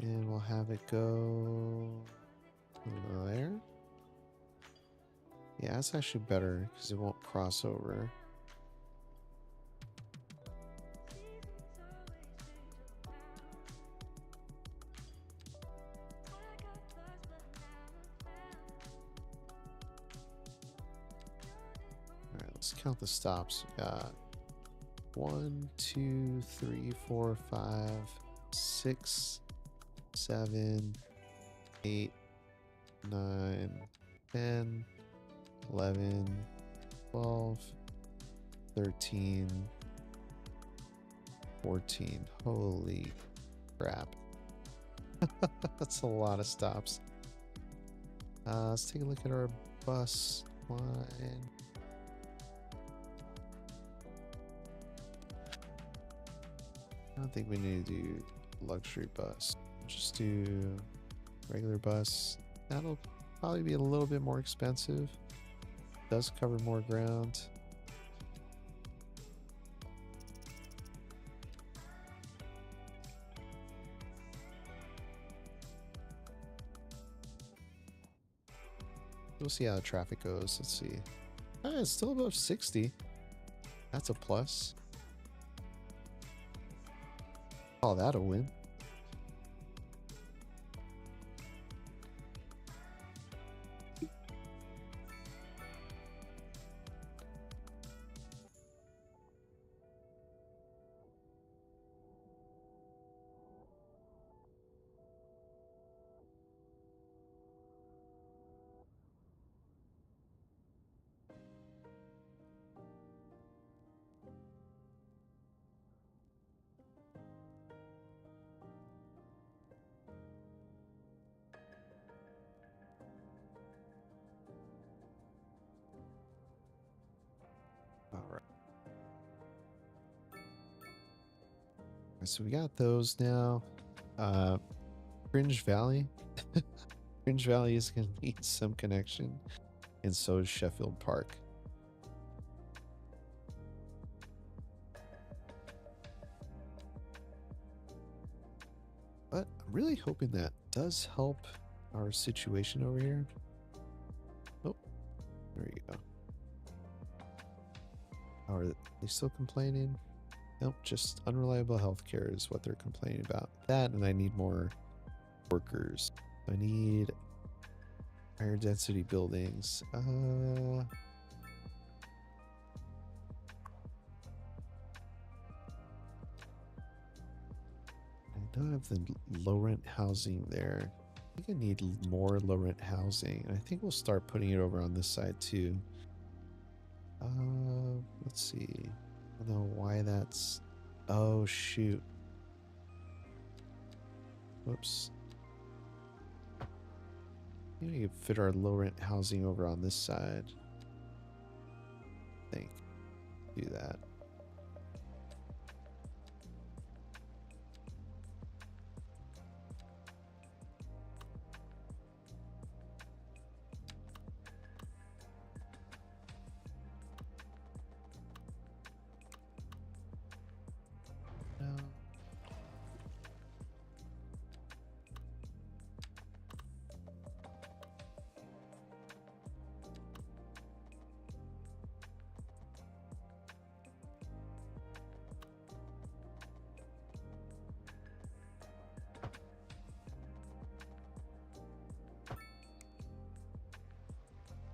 A: And we'll have it go there. Yeah, that's actually better because it won't cross over. Alright, let's count the stops. We got 1, 2, 3, 4, 5, 6, 7, 8, 9, 10, 11, 12, 13, 14. Holy crap. That's a lot of stops. Let's take a look at our bus line. I don't think we need to do luxury bus. Just do regular bus. That'll probably be a little bit more expensive. Does cover more ground. We'll see how the traffic goes. Let's see. It's still above 60. That's a plus. Call that a win. All right. So we got those now. Fringe Valley. Fringe Valley is going to need some connection, and so is Sheffield Park. But I'm really hoping that does help our situation over here. Oh, there you go. Are they still complaining? Nope, just unreliable healthcare is what they're complaining about. That, and I need more workers. I need higher density buildings. I don't have the low rent housing there. I think I need more low rent housing. I think we'll start putting it over on this side too. Let's see. I don't know why that's. Oh shoot. Whoops. I think we could fit our low rent housing over on this side. I think. Do that. No.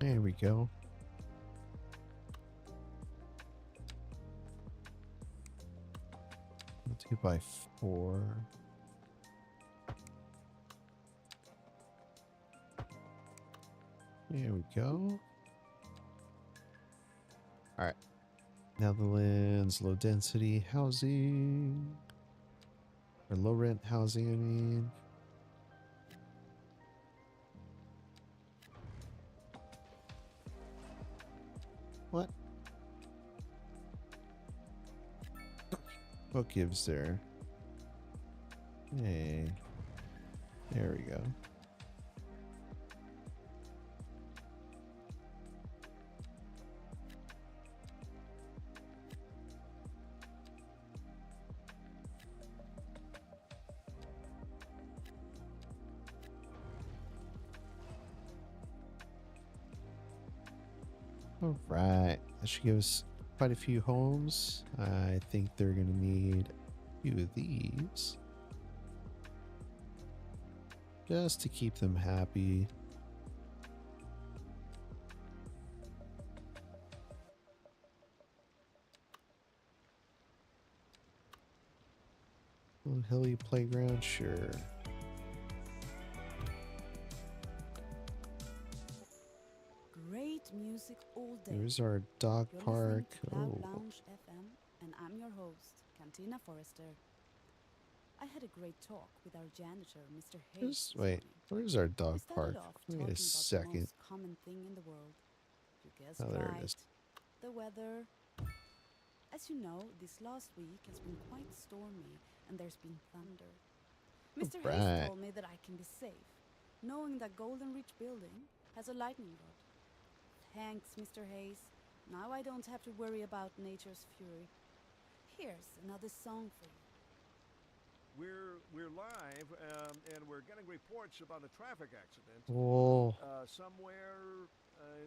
A: There we go. Let's do by 4. There we go. All right. Netherlands, low density housing. Or low rent housing, I mean. What? What gives there? Hey. There we go. All right, that should give us quite a few homes. I think they're going to need a few of these just to keep them happy. Little hilly playground, sure.
E: Great music all day.
A: There's our dog
E: You're
A: park.
E: listening to Cloud
A: Oh,
E: Lounge FM, and I'm your host, Cantina Forrester. I had a great talk with our janitor, Mr. Hayes.
A: wait, where's our
E: We
A: dog
E: started
A: park?
E: off
A: Wait
E: talking
A: a
E: about the
A: second.
E: most common thing in the world. You guessed
A: Oh, there
E: right.
A: it is.
E: The weather. As you know, this last week has been quite stormy, and there's been thunder. Mr.
A: Right.
E: Hayes told me that I can be safe, knowing that Golden Ridge Building has a lightning rod. Thanks, Mr. Hayes. Now I don't have to worry about nature's fury. Here's another song for you.
C: We're live, and we're getting reports about a traffic accident
A: Oh,
C: somewhere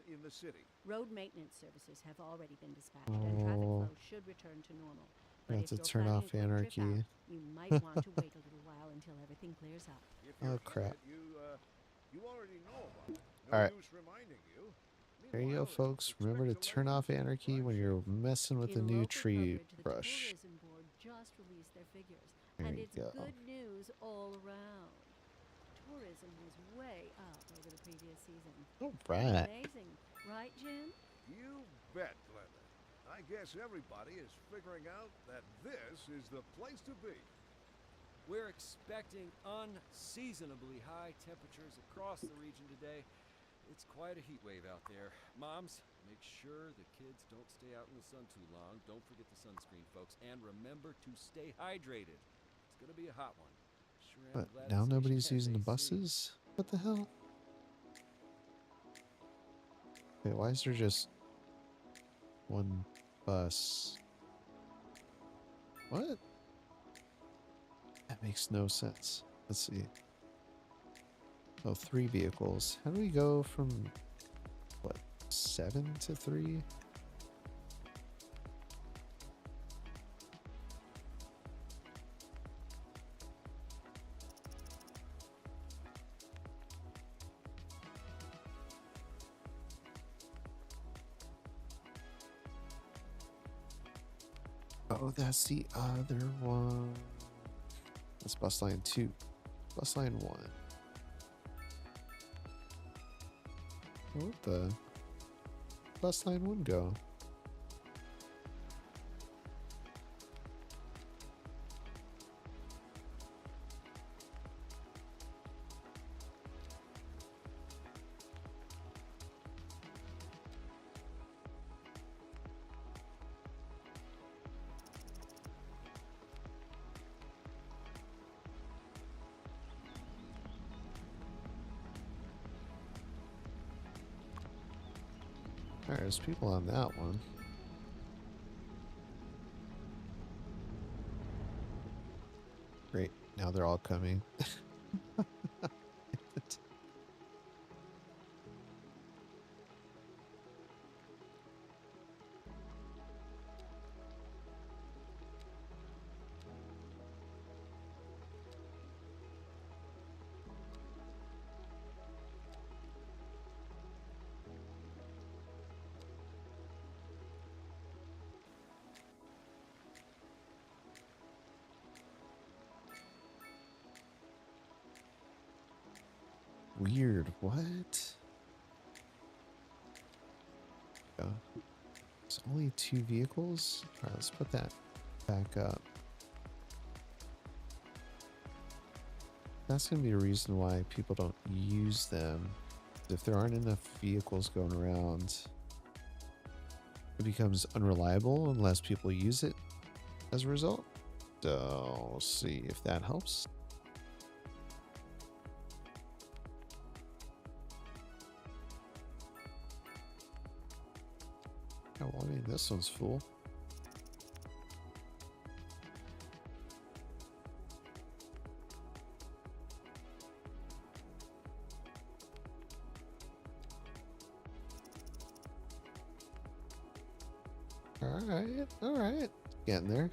C: in the city.
B: Road maintenance services have already been dispatched, and traffic
A: Oh.
B: flow should return to normal.
A: I
B: But
A: have
B: if
A: to
B: you're
A: turn
B: planning
A: off
B: a quick trip
A: anarchy.
B: out, you might want to wait a little while until everything clears up.
C: If
A: Oh,
C: you're
A: crap.
C: headed, you already know about it. No
A: All right.
C: use reminding you.
A: There you go,
C: Meanwhile,
A: folks.
C: expect
A: Remember to
C: delays
A: turn off
C: and
A: anarchy when
C: drive
A: you're
C: safe.
A: messing with the
B: In
A: new
B: local
A: tree
B: coverage, the
A: brush.
B: Tourism Board just released their figures,
A: There
B: and
A: you
B: it's
A: go.
B: good news all around. Tourism was way up over the previous season.
A: All right.
B: Amazing, right, Jim?
C: You bet, Glenda. I guess everybody is figuring out that this is the place to be.
D: We're expecting unseasonably high temperatures across the region today. It's quite a heat wave out there. Moms, make sure the kids don't stay out in the sun too long. Don't forget the sunscreen, folks. And remember to stay hydrated. It's going to be a hot one. Sure am
A: But
D: glad
A: now
D: the station
A: nobody's
D: has
A: using the
D: AC.
A: buses? What the hell? Wait, why is there just one bus? What? That makes no sense. Let's see. Oh, 3 vehicles. How do we go from, what, 7 to 3? Oh, that's the other one. That's bus line 2. Bus line 1. What the? Bus line 1 go? Alright, there's people on that one. Great. Now they're all coming. Weird. What? Oh, there's only 2 vehicles? Alright, let's put that back up. That's going to be a reason why people don't use them. If there aren't enough vehicles going around, it becomes unreliable unless people use it as a result. So, we'll see if that helps. Oh, well, I mean, this one's full. All right. Getting there.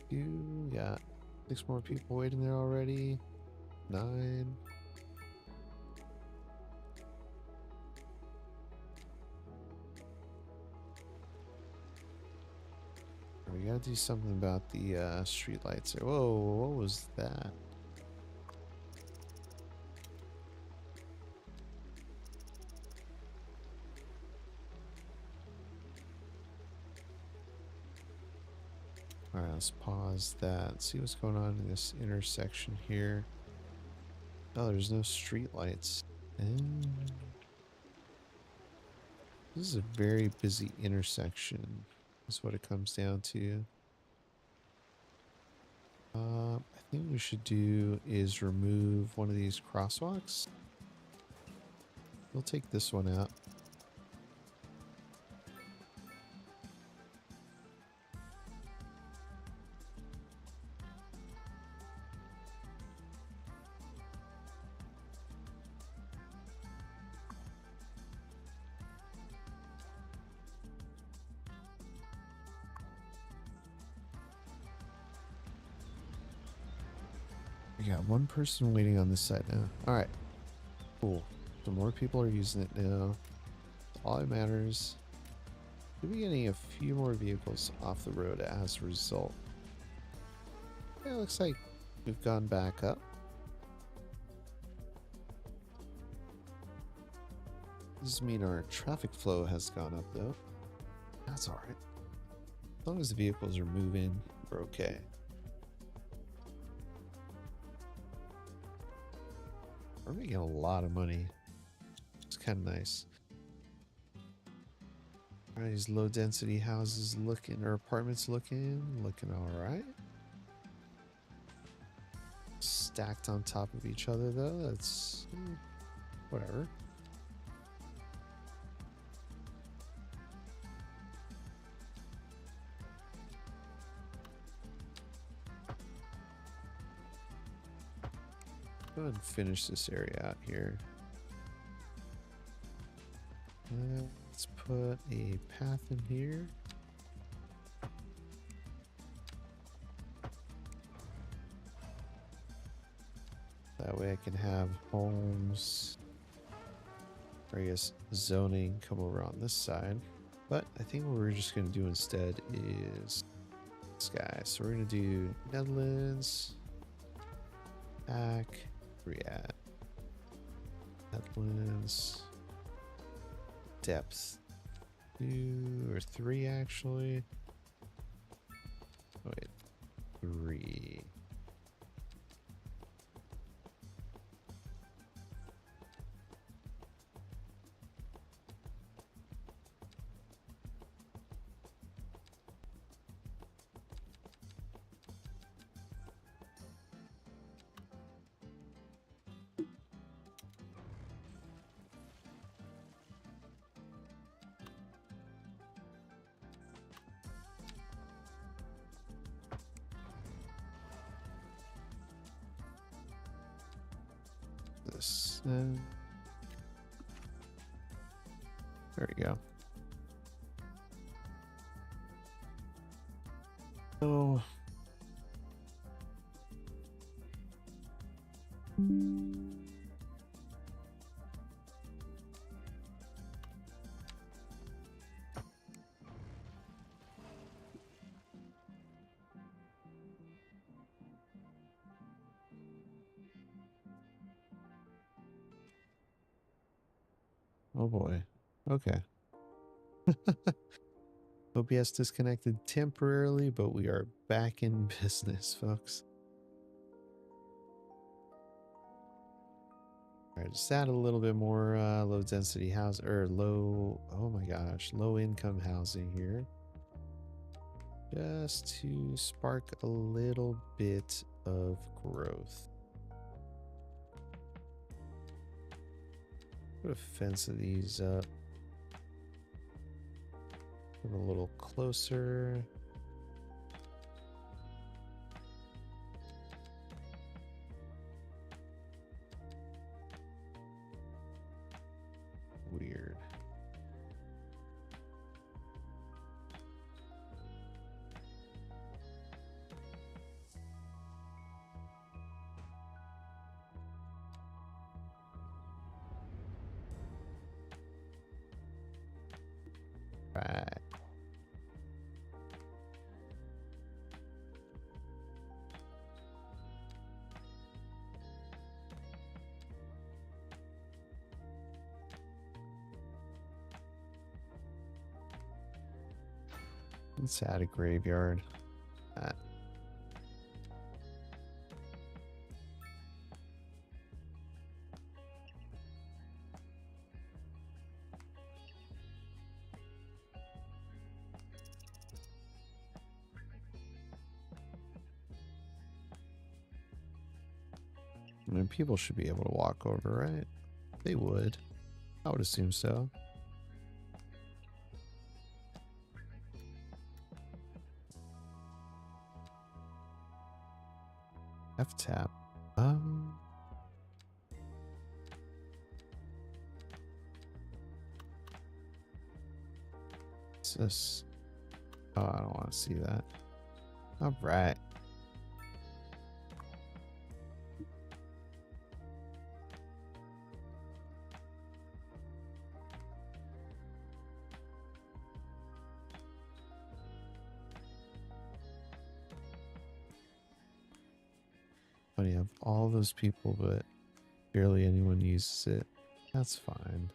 A: You got 6 more people waiting there already. 9. We gotta do something about the street lights. Whoa, what was that? Alright, let's pause that. See what's going on in this intersection here. Oh, there's no street lights. And this is a very busy intersection. That's what it comes down to. I think what we should do is remove one of these crosswalks. We'll take this one out. We got 1 person waiting on this side now. Alright. Cool. So more people are using it now. All that matters. We'll be getting a few more vehicles off the road as a result. Yeah, it looks like we've gone back up. This doesn't mean our traffic flow has gone up though. That's alright. As long as the vehicles are moving, we're okay. We're making a lot of money. It's kind of nice. How are these low density houses looking, or apartments looking? Looking all right. Stacked on top of each other though. That's whatever. Go ahead and finish this area out here. Let's put a path in here. That way I can have homes, or I guess zoning, come over on this side. But I think what we're just going to do instead is this guy. So we're going to do Netherlands, back, where we at? Netherlands, depth 2 or 3 actually. Oh, wait, 3. This. There we go. Oh. Oh boy. Okay. OBS disconnected temporarily, but we are back in business, folks. All right, just add a little bit more low density house, or low, oh my gosh, low income housing here. Just to spark a little bit of growth. Put a fence of these up. Put a little closer. Weird. Right. Let's add a graveyard. I mean, people should be able to walk over, right? They would. I would assume so. F-tap. What's this? Oh, I don't want to see that. All right. Funny, of all those people, but barely anyone uses it. That's fine.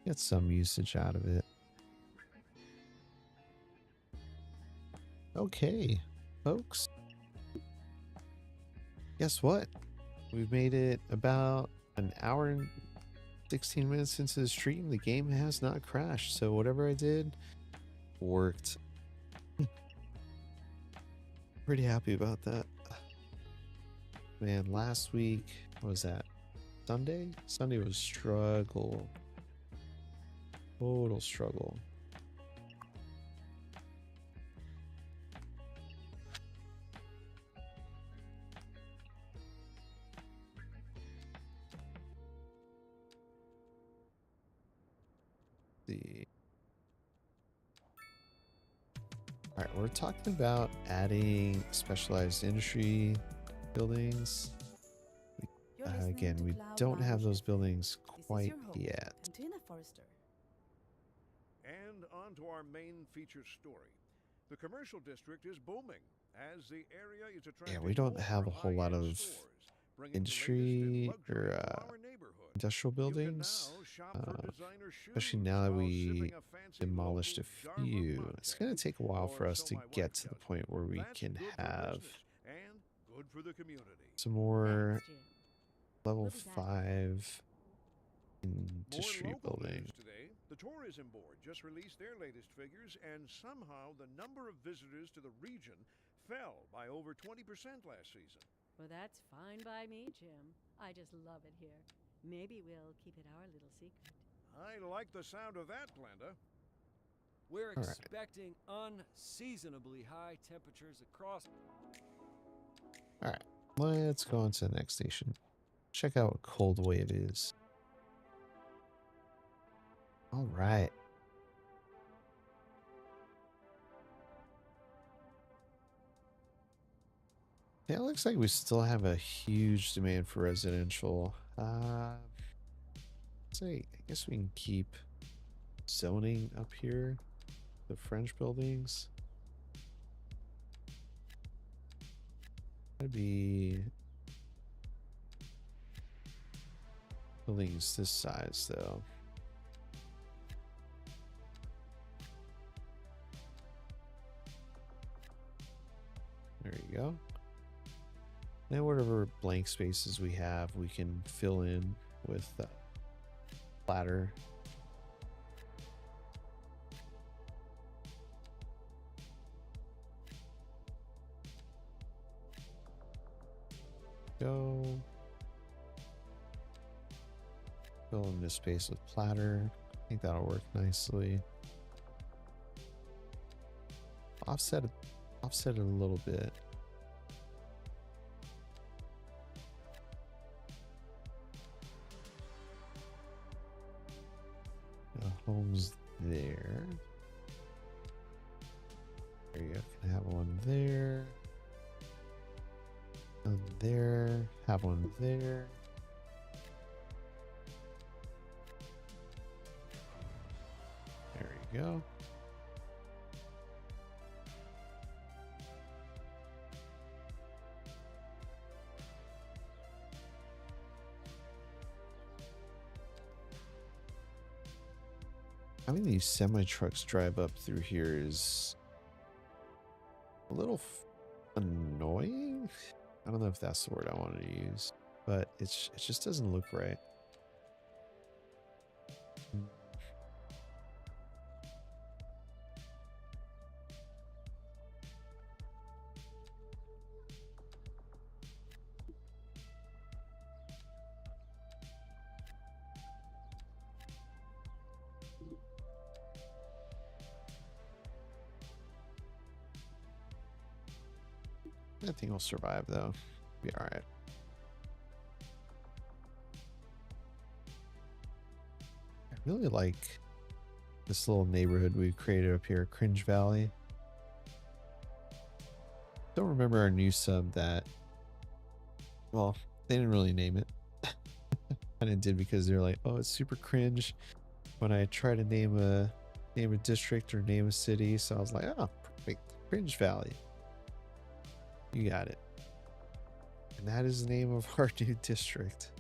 A: Get some usage out of it. Okay, folks. Guess what? We've made it about an hour and 16 minutes into the stream. The game has not crashed, so whatever I did worked. Pretty happy about that. Man, last week, what was that? Sunday? Sunday was struggle. Total struggle. All right, we're talking about adding specialized industry buildings. Again, we don't have those buildings quite yet.
E: Cantina Forrester.
C: And on to our main feature story. The commercial district is booming as the area is attracting
A: Yeah, we don't
C: more
A: have a whole lot
C: high-end
A: of
C: stores, bringing the latest in
A: industry
C: luxury
A: or
C: to our neighborhood.
A: industrial
C: You can
A: buildings.
C: now shop for designer
A: Especially
C: shoes
A: now that
C: while
A: we
C: sipping a fancy
A: demolished a
C: local Dharma
A: few. It's going
C: mate,
A: to take a while for
C: or
A: us
C: so
A: to
C: my
A: get
C: wife
A: to the
C: tells
A: point where we
C: That's
A: can
C: good for
A: have
C: business and good for the community.
A: some more
B: Thanks, Jim.
A: level
B: We'll be back.
A: 5
C: More
A: industry
C: local
A: building.
C: news today. The tourism board just released their latest figures, and somehow the number of visitors to the region fell by over 20% last season.
B: Well, that's fine by me, Jim. I just love it here. Maybe we'll keep it our little secret.
C: I like the sound of that, Glenda.
D: We're
A: All right.
D: expecting unseasonably high temperatures across.
A: All right, let's go on to the next station. Check out what Cold Wave is. All right. Yeah, it looks like we still have a huge demand for residential. I guess we can keep zoning up here, the French buildings. That'd be buildings this size though. There you go. And whatever blank spaces we have, we can fill in with platter. Go. Fill in this space with platter. I think that'll work nicely. Offset it a little bit. Homes there. There you go. Can have one there. One there. Have one there. There you go. Having these semi trucks drive up through here is a little annoying. I don't know if that's the word I wanted to use, but it just doesn't look right. I think we'll survive though. Be all right. I really like this little neighborhood we've created up here, Cringe Valley. Don't remember our new sub that. Well, they didn't really name it. Kind of did because they're like, oh, it's super cringe when I try to name a district or name a city. So I was like, oh, perfect, Cringe Valley. You got it. And that is the name of our new district.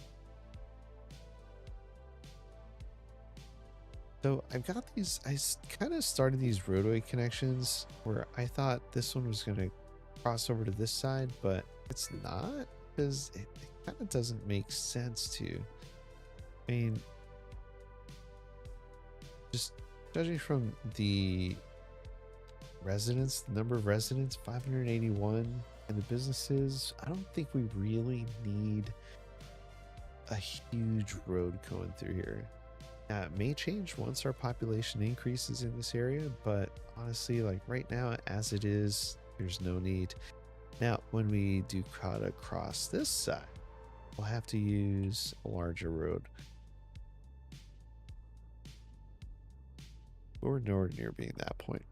A: So I've got these, I kind of started these roadway connections where I thought this one was going to cross over to this side, but it's not, because it kind of doesn't make sense to. I mean, just judging from the residents, the number of residents, 581, and the businesses, I don't think we really need a huge road going through here. Now, it may change once our population increases in this area, but honestly, like right now, as it is, there's no need. Now, when we do cut across this side, we'll have to use a larger road. We're nowhere near being that point.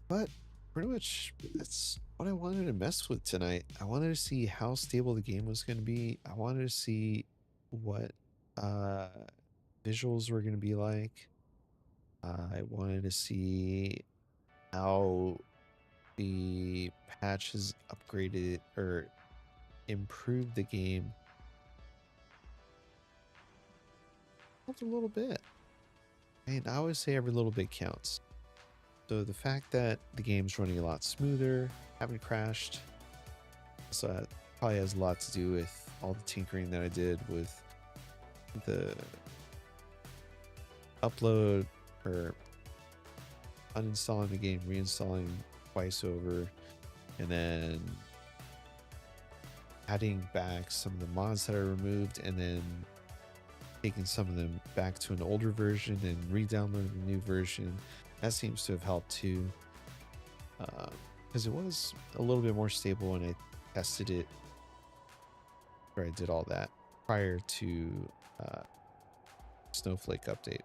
A: But pretty much that's what I wanted to mess with tonight. I wanted to see how stable the game was going to be. I wanted to see what visuals were going to be like. I wanted to see how the patch has upgraded or improved the game just a little bit. And I always say every little bit counts. So the fact that the game's running a lot smoother, haven't crashed, so that probably has a lot to do with all the tinkering that I did with the upload or uninstalling the game, reinstalling twice over, and then adding back some of the mods that I removed, and then taking some of them back to an older version and re-downloading the new version. That seems to have helped too, because it was a little bit more stable when I tested it, or I did all that prior to Snowflake update.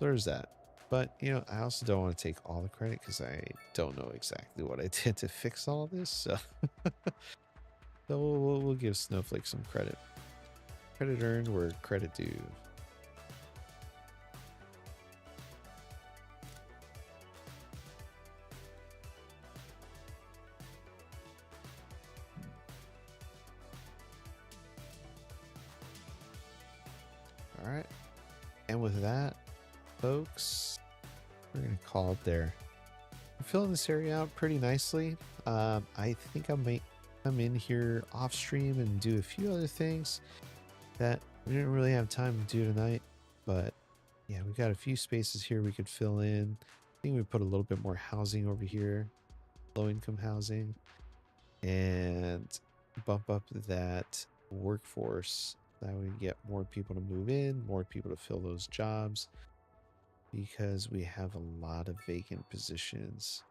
A: There's that. But, you know, I also don't want to take all the credit because I don't know exactly what I did to fix all this. So, so we'll give Snowflake some credit. Credit earned where credit due. All right. And with that, folks, we're going to call it there. I'm filling this area out pretty nicely. I think I might come in here off stream and do a few other things that we didn't really have time to do tonight. But yeah, we got a few spaces here we could fill in. I think we put a little bit more housing over here, low income housing, and bump up that workforce. That way we get more people to move in, more people to fill those jobs, because we have a lot of vacant positions.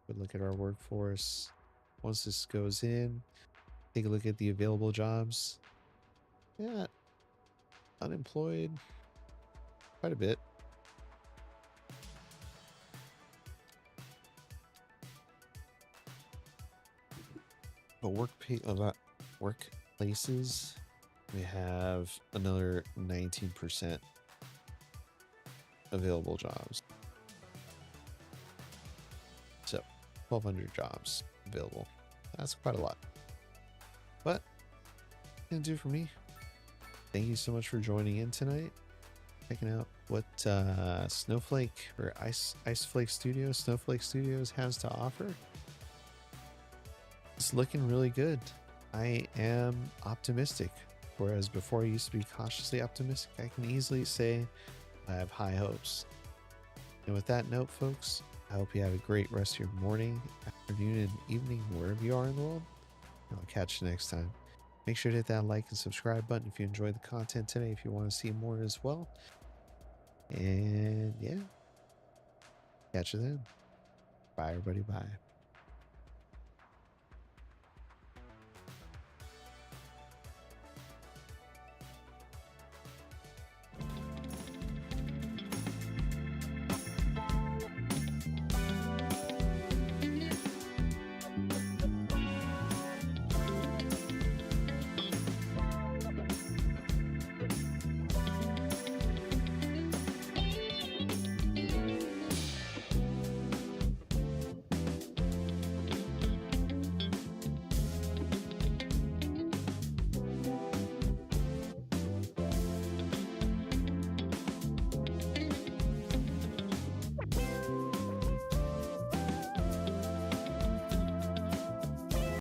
A: But look at our workforce. Once this goes in, take a look at the available jobs. Yeah, unemployed, quite a bit. But workplaces, we have another 19% available jobs. So 1,200 jobs available. That's quite a lot. But that's gonna do for me. Thank you so much for joining in tonight. Checking out what Snowflake or Iceflake Studios, Snowflake Studios has to offer. It's looking really good. I am optimistic. Whereas before I used to be cautiously optimistic, I can easily say I have high hopes. And with that note, folks, I hope you have a great rest of your morning, afternoon, and evening, wherever you are in the world. And I'll catch you next time. Make sure to hit that like and subscribe button if you enjoyed the content today, if you want to see more as well. And yeah, catch you then. Bye, everybody. Bye.